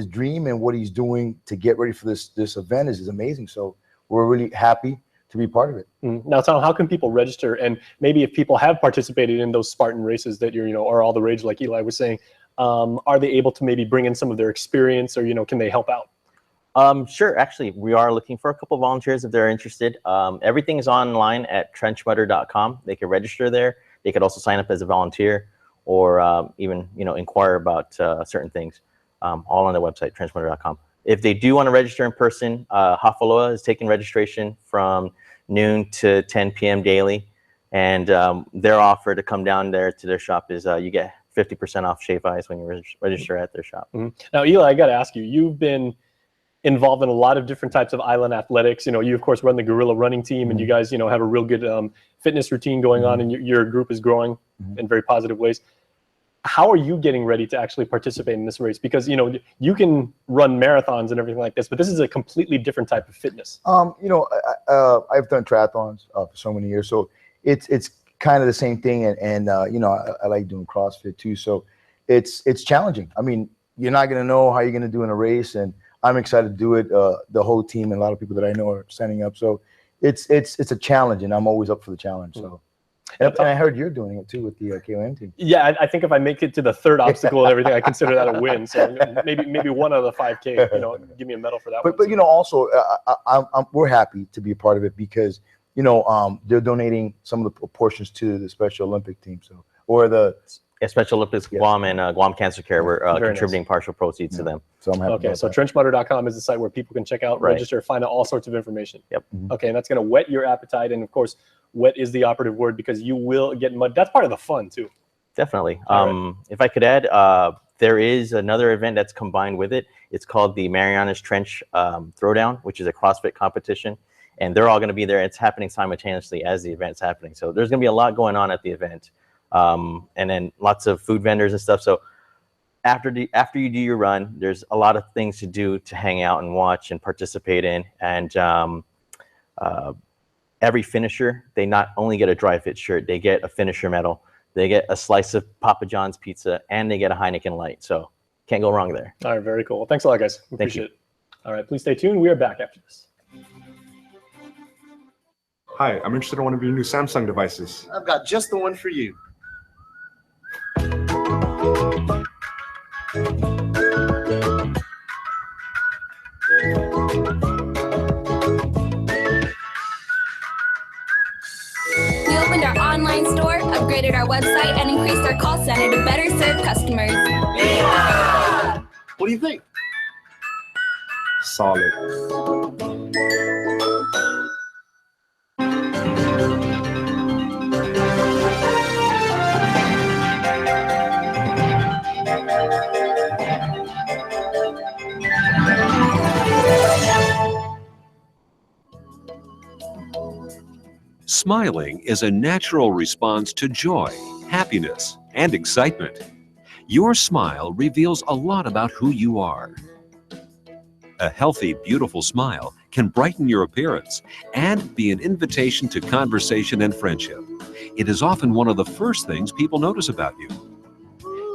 dream and what he's doing to get ready for this event is amazing. So we're really happy to be part of it. Now, Tom, how can people register? And maybe if people have participated in those Spartan races that you're, you know, are all the rage, like Eli was saying, are they able to maybe bring in some of their experience, or, you know, can they help out? Sure. Actually, we are looking for a couple volunteers if they're interested. Everything is online at trenchmudder.com. They can register there. They could also sign up as a volunteer, or even, you know, inquire about certain things. All on the website, trenchmudder.com. If they do want to register in person, Hafaloa is taking registration from noon to 10 p.m. daily, and their offer to come down there to their shop is you get 50% off shave ice when you register at their shop. Now, Eli, I got to ask you, you've been involved in a lot of different types of island athletics. You know, you of course run the Gorilla running team, and you guys, you know, have a real good fitness routine going on, and your group is growing in very positive ways. How are you getting ready to actually participate in this race? Because, you know, you can run marathons and everything like this, but this is a completely different type of fitness. You know, I've done triathlons for so many years, so it's kind of the same thing. And you know, I like doing CrossFit too. So it's challenging. I mean, you're not going to know how you're going to do in a race, and I'm excited to do it. The whole team and a lot of people that I know are signing up. So it's a challenge, and I'm always up for the challenge. So. And I heard you're doing it too with the KUAM team. Yeah, I think if I make it to the third obstacle and everything, I consider that a win. So maybe one out of the 5K, you know, give me a medal for that. But you know, also we're happy to be a part of it because, you know, they're donating some of the portions to the Special Olympic team. So Special Olympics Guam and Guam Cancer Care. We're contributing nice. partial proceeds to them. So I'm happy. Okay, so trenchmudder.com is the site where people can check out, register, find out all sorts of information. Yep. Okay, and that's going to whet your appetite. And of course, wet is the operative word because you will get mud. That's part of the fun too. Definitely. All If I could add, there is another event that's combined with it. It's called the Marianas Trench Throwdown, which is a CrossFit competition. And they're all going to be there. It's happening simultaneously as the event's happening. So there's going to be a lot going on at the event. And then lots of food vendors and stuff. So after you do your run, there's a lot of things to do to hang out and watch and participate in. And every finisher, they not only get a dry fit shirt, they get a finisher medal. They get a slice of Papa John's pizza, and they get a Heineken Light. So can't go wrong there. All right, very cool. Thanks a lot, guys. Appreciate it. All right, please stay tuned. We are back after this. Hi, I'm interested in one of your new Samsung devices. I've got just the one for you. We opened our online store, upgraded our website, and increased our call center to better serve customers. Yeah! What do you think? Solid. Smiling is a natural response to joy, happiness, and excitement. Your smile reveals a lot about who you are. A healthy, beautiful smile can brighten your appearance and be an invitation to conversation and friendship. It is often one of the first things people notice about you.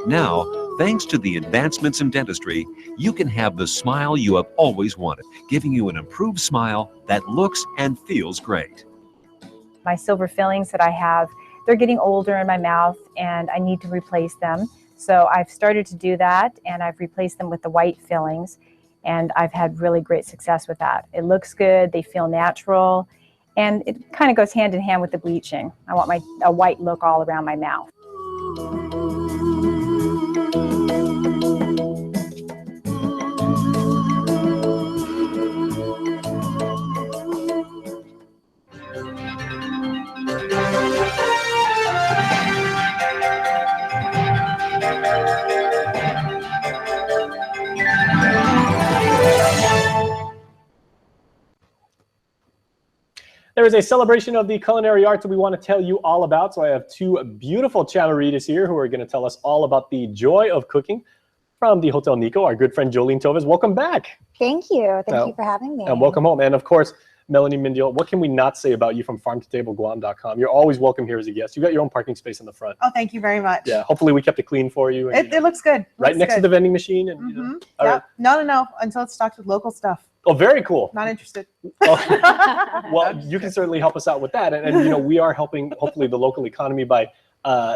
Now, thanks to the advancements in dentistry, you can have the smile you have always wanted, giving you an improved smile that looks and feels great. My silver fillings that I have, they're getting older in my mouth and I need to replace them. So I've started to do that and I've replaced them with the white fillings and I've had really great success with that. It looks good, they feel natural, and it kind of goes hand in hand with the bleaching. I want a white look all around my mouth. There is a celebration of the culinary arts that we want to tell you all about. So I have two beautiful chamaritas here who are going to tell us all about the joy of cooking from the Hotel Nico, our good friend Jolene Toves. Welcome back. Thank you. Thank you for having me. And welcome home. And of course, Melanie Mindiel, what can we not say about you from farmtotableguam.com? You're always welcome here as a guest. You got your own parking space in the front. Oh, thank you very much. Yeah, hopefully we kept it clean for you. And, It looks good. right Looks next to good. the vending machine. And, you know, all right. No, until it's stocked with local stuff. Oh, very cool. Not interested. Well, you can certainly help us out with that. And you know, we are helping, hopefully, the local economy by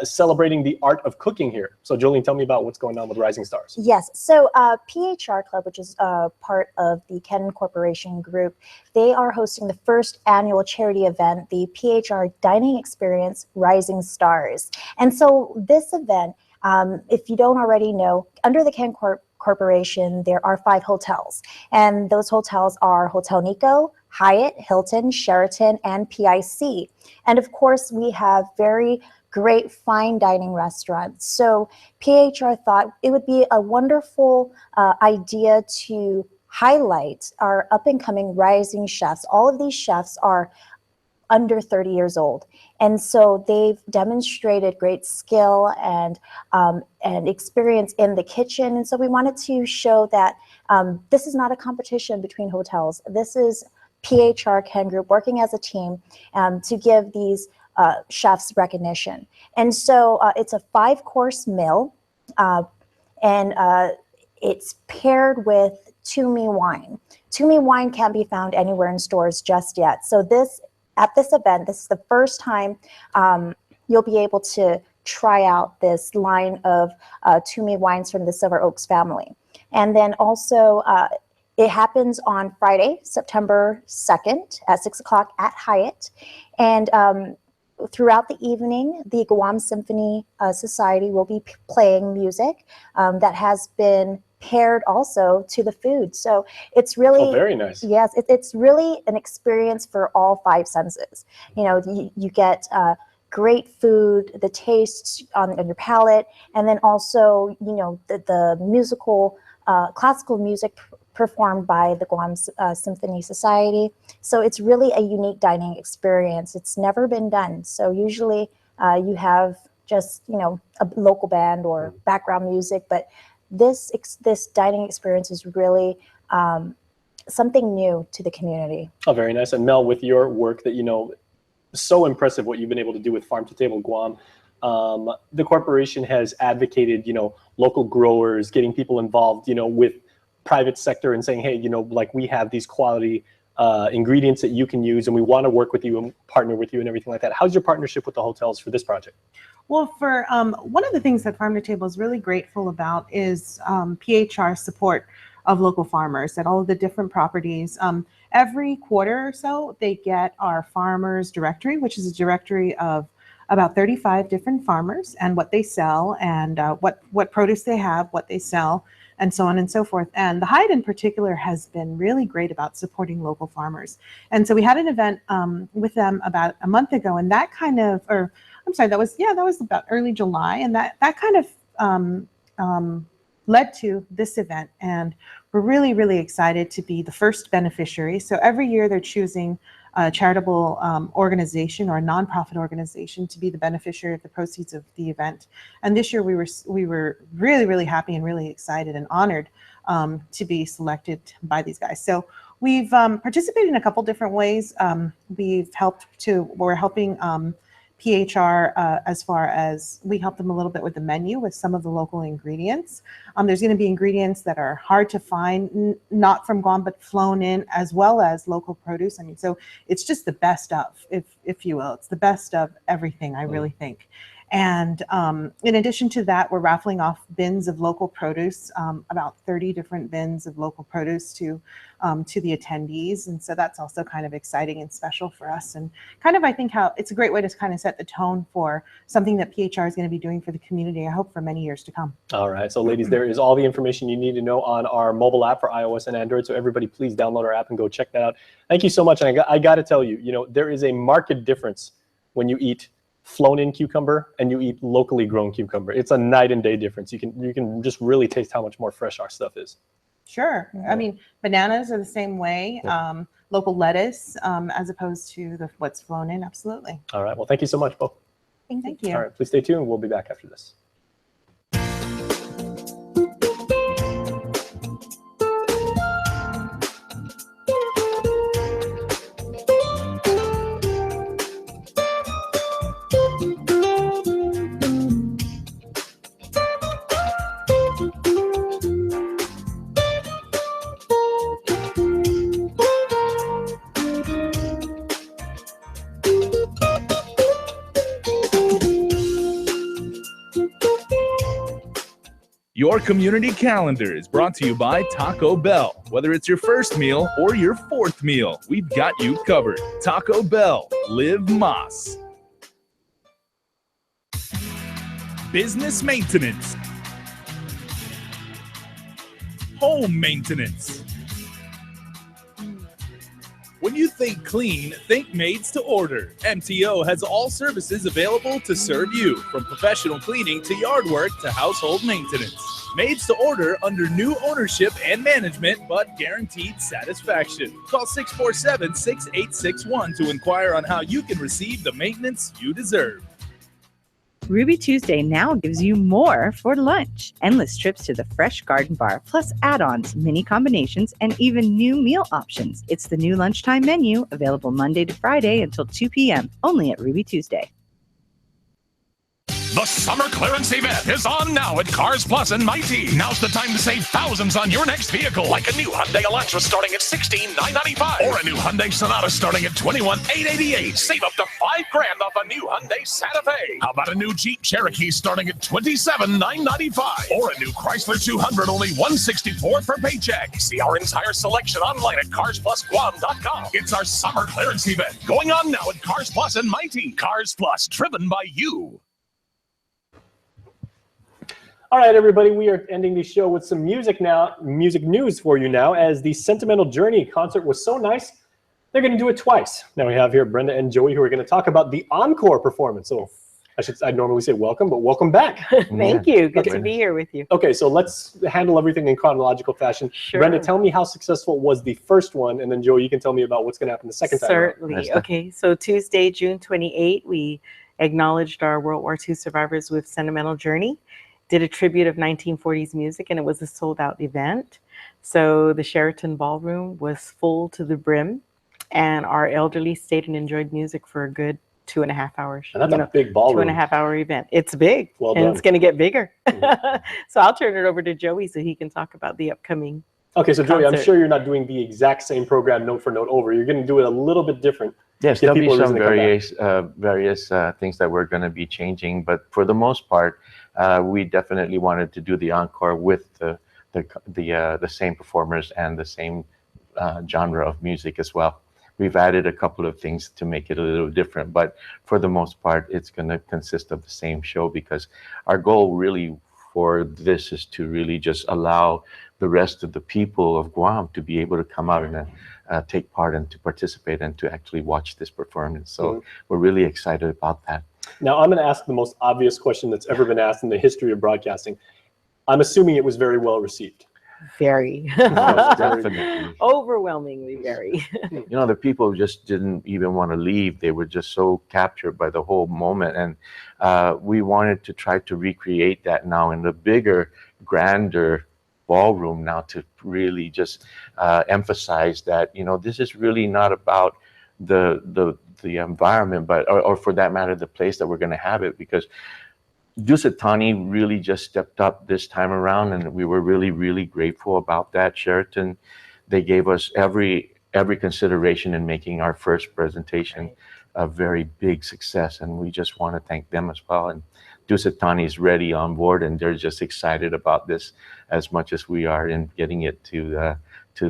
celebrating the art of cooking here. So, Jolene, tell me about what's going on with Rising Stars. Yes, so PHR Club, which is part of the Ken Corporation Group, they are hosting the first annual charity event, the PHR Dining Experience Rising Stars. And so this event, if you don't already know, under the Ken Corporation, there are 5 hotels. And those hotels are Hotel Nico, Hyatt, Hilton, Sheraton, and PIC. And of course, we have very great fine dining restaurants. So PHR thought it would be a wonderful idea to highlight our up and coming rising chefs. All of these chefs are under 30 years old. And so they've demonstrated great skill and experience in the kitchen. And so we wanted to show that this is not a competition between hotels. This is PHR Ken Group working as a team to give these chefs recognition. And so it's a 5-course meal and it's paired with Tumi wine. Tumi wine can't be found anywhere in stores just yet. So at this event, this is the first time you'll be able to try out this line of Tumi wines from the Silver Oaks family. And then also it happens on Friday, September 2nd at 6 o'clock at Hyatt. And throughout the evening, the KUAM Symphony Society will be playing music that has been paired also to the food. So it's really very nice. Yes, it's really an experience for all 5 senses. You know, you get great food, the taste on your palate, and then also, you know, the musical, classical music performed by the Guam Symphony Society. So it's really a unique dining experience. It's never been done. So usually you have just, you know, a local band or background music, but this dining experience is really something new to the community. Oh, very nice. And Mel, with your work that, you know, so impressive what you've been able to do with Farm to Table Guam. The corporation has advocated, you know, local growers, getting people involved, you know, with private sector and saying, hey, you know, like we have these quality ingredients that you can use and we want to work with you and partner with you and everything like that. How's your partnership with the hotels for this project? Well, for one of the things that Farm to Table is really grateful about is PHR support of local farmers at all of the different properties. Every quarter or so, they get our farmers directory, which is a directory of about 35 different farmers and what they sell and what produce they have, what they sell, and so on and so forth. And the Hyatt in particular has been really great about supporting local farmers. And so we had an event with them about a month ago, and that kind of, or I'm sorry, that was about early July, and that kind of led to this event. And we're really, really excited to be the first beneficiary. So every year they're choosing a charitable organization or a nonprofit organization to be the beneficiary of the proceeds of the event. And this year we were really, really happy and really excited and honored to be selected by these guys. So we've participated in a couple different ways. We're helping PHR as far as we help them a little bit with the menu with some of the local ingredients. There's going to be ingredients that are hard to find, not from Guam, but flown in, as well as local produce. I mean, so it's just the best of, if you will. It's the best of everything, I really think. And in addition to that, we're raffling off bins of local produce, about 30 different bins of local produce to the attendees. And so that's also kind of exciting and special for us. And kind of, I think, how it's a great way to kind of set the tone for something that PHR is going to be doing for the community, I hope, for many years to come. All right. So ladies, there is all the information you need to know on our mobile app for iOS and Android. So everybody, please download our app and go check that out. Thank you so much. And I got to tell you, you know, there is a marked difference when you eat flown-in cucumber and you eat locally grown cucumber. It's a night and day difference. You can just really taste how much more fresh our stuff is. Sure. I mean, bananas are the same way. Local lettuce, as opposed to what's flown in. Absolutely. All right. Well, thank you so much, Bo. Thank you. All right. Please stay tuned. We'll be back after this. Your community calendar is brought to you by Taco Bell. Whether it's your first meal or your fourth meal, we've got you covered. Taco Bell, live Mas. Business maintenance. Home maintenance. When you think clean, think mades to order. MTO has all services available to serve you, from professional cleaning to yard work to household maintenance. Mades to order under new ownership and management, but guaranteed satisfaction. Call 647-6861 to inquire on how you can receive the maintenance you deserve. Ruby Tuesday now gives you more for lunch. Endless trips to the Fresh Garden Bar, plus add-ons, mini combinations, and even new meal options. It's the new lunchtime menu, available Monday to Friday until 2 p.m., only at Ruby Tuesday. The summer clearance event is on now at Cars Plus and Mighty. Now's the time to save thousands on your next vehicle, like a new Hyundai Elantra starting at $16,995 or a new Hyundai Sonata starting at $21,888. Save up to $5,000 off a new Hyundai Santa Fe. How about a new Jeep Cherokee starting at $27,995 or a new Chrysler 200 only $164 per paycheck. See our entire selection online at CarsPlusGuam.com. It's our summer clearance event going on now at Cars Plus and Mighty. Cars Plus, driven by you. All right, everybody, we are ending the show with some music now, music news for you now, as the Sentimental Journey concert was so nice, they're going to do it twice. Now we have here Brenda and Joey who are going to talk about the encore performance. So I'd normally say welcome, but welcome back. Thank you. Good to be here with you. Okay, so let's handle everything in chronological fashion. Sure. Brenda, tell me how successful was the first one, and then Joey, you can tell me about what's going to happen the second time. Certainly. Okay, so Tuesday, June 28, we acknowledged our World War II survivors with Sentimental Journey. Did a tribute of 1940s music, and it was a sold-out event. So the Sheraton Ballroom was full to the brim, and our elderly stayed and enjoyed music for a good 2.5 hours. And that's a big ballroom. 2.5 hour event. It's big, Well and done. it's going to get bigger. So I'll turn it over to Joey so he can talk about the upcoming Okay, so Joey, I'm concert. sure you're not doing the exact same program note for note over. You're going to do it a little bit different. Yes, Give there'll be people a some reason to come back. various things that we're going to be changing, but for the most part, we definitely wanted to do the encore with the same performers and the same genre of music as well. We've added a couple of things to make it a little different, but for the most part, it's going to consist of the same show, because our goal really for this is to really just allow the rest of the people of Guam to be able to come out and take part and to participate and to actually watch this performance. So we're really excited about that. Now, I'm going to ask the most obvious question that's ever been asked in the history of broadcasting. I'm assuming it was very well received. Very. Definitely. Overwhelmingly very. You know, the people just didn't even want to leave. They were just so captured by the whole moment. And we wanted to try to recreate that now in the bigger, grander ballroom now, to really just emphasize that, you know, this is really not about the environment, but or for that matter, the place that we're going to have it, because Dusitani really just stepped up this time around, and we were really, really grateful about that. Sheraton, they gave us every consideration in making our first presentation a very big success, and we just want to thank them as well. And Dusitani is ready on board, and they're just excited about this as much as we are in getting it to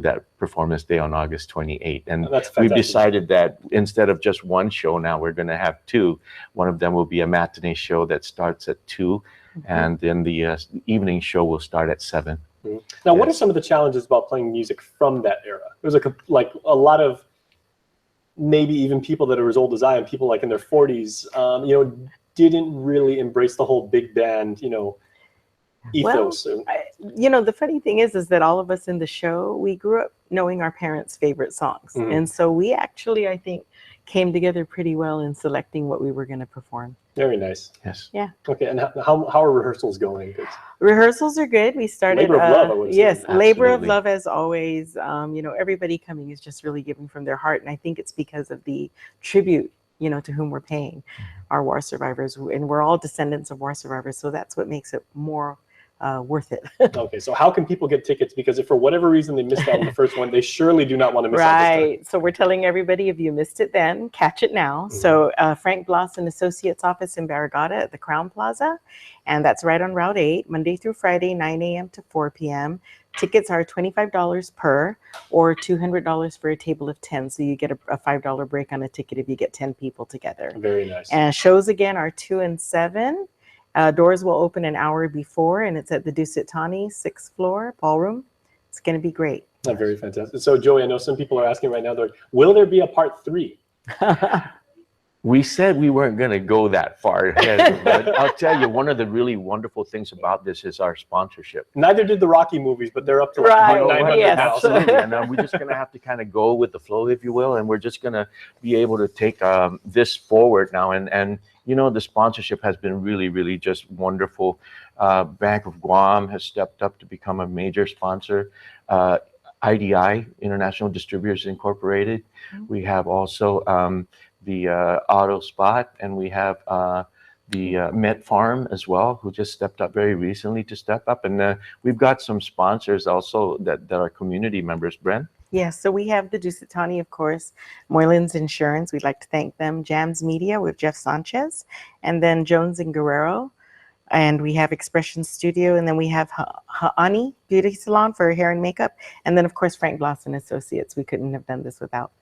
that performance day on August 28th. And we've decided that instead of just one show, now we're going to have two. One of them will be a matinee show that starts at 2, and then the evening show will start at 7. Now, what are some of the challenges about playing music from that era? There was like a lot of maybe even people that are as old as I am, people like in their 40s, you know, didn't really embrace the whole big band, you know, ethos. Well, you know, the funny thing is that all of us in the show, we grew up knowing our parents' favorite songs. And so we actually, I think, came together pretty well in selecting what we were going to perform. Very nice. Yes. Yeah. Okay, and how are rehearsals going? Rehearsals are good. We started. Labor of love, I would assume. Yes, labor of Absolutely. love as always. You know, everybody coming is just really giving from their heart, and I think it's because of the tribute, you know, to whom we're paying, our war survivors, and we're all descendants of war survivors, so that's what makes it more worth it. Okay, so how can people get tickets? Because if for whatever reason they missed out on the first one, they surely do not want to miss out this time. Right. So we're telling everybody, if you missed it then, catch it now. So Frank Bloss and Associates office in Barragata at the Crown Plaza. And that's right on Route 8, Monday through Friday, 9 a.m. to 4 p.m. Tickets are $25 per, or $200 for a table of 10. So you get a $5 break on a ticket if you get 10 people together. Very nice. And shows again are 2 and 7. Doors will open an hour before, and it's at the Dusitani 6th floor ballroom. It's going to be great. Very fantastic. So Joey, I know some people are asking right now, they're like, will there be a part 3? We said we weren't going to go that far ahead, but I'll tell you, one of the really wonderful things about this is our sponsorship. Neither did the Rocky movies, but they're up to Right, like 900 yes. now. Absolutely. And we're just going to have to kind of go with the flow, if you will, and we're just going to be able to take this forward now. And you know, the sponsorship has been really, really just wonderful. Bank of Guam has stepped up to become a major sponsor. IDI, International Distributors Incorporated. We have also the Auto Spot, and we have the Met Farm as well, who just stepped up very recently to step up. And we've got some sponsors also that are community members. Bren? Yes, so we have the Dusitani, of course, Moylan's Insurance. We'd like to thank them. Jams Media with Jeff Sanchez, and then Jones and Guerrero. And we have Expression Studio, and then we have Ha'ani Beauty Salon for hair and makeup. And then, of course, Frank Bloss and Associates. We couldn't have done this without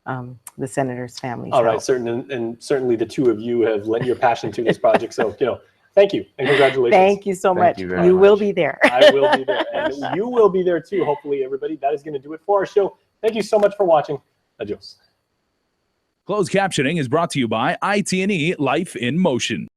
the Senator's family. All right, certainly the two of you have lent your passion to this project. So, you know, Thank you and congratulations. Thank you so much. You will be there. I will be there. And you will be there too, hopefully, everybody. That is going to do it for our show. Thank you so much for watching. Adios. Closed captioning is brought to you by IT&E Life in Motion.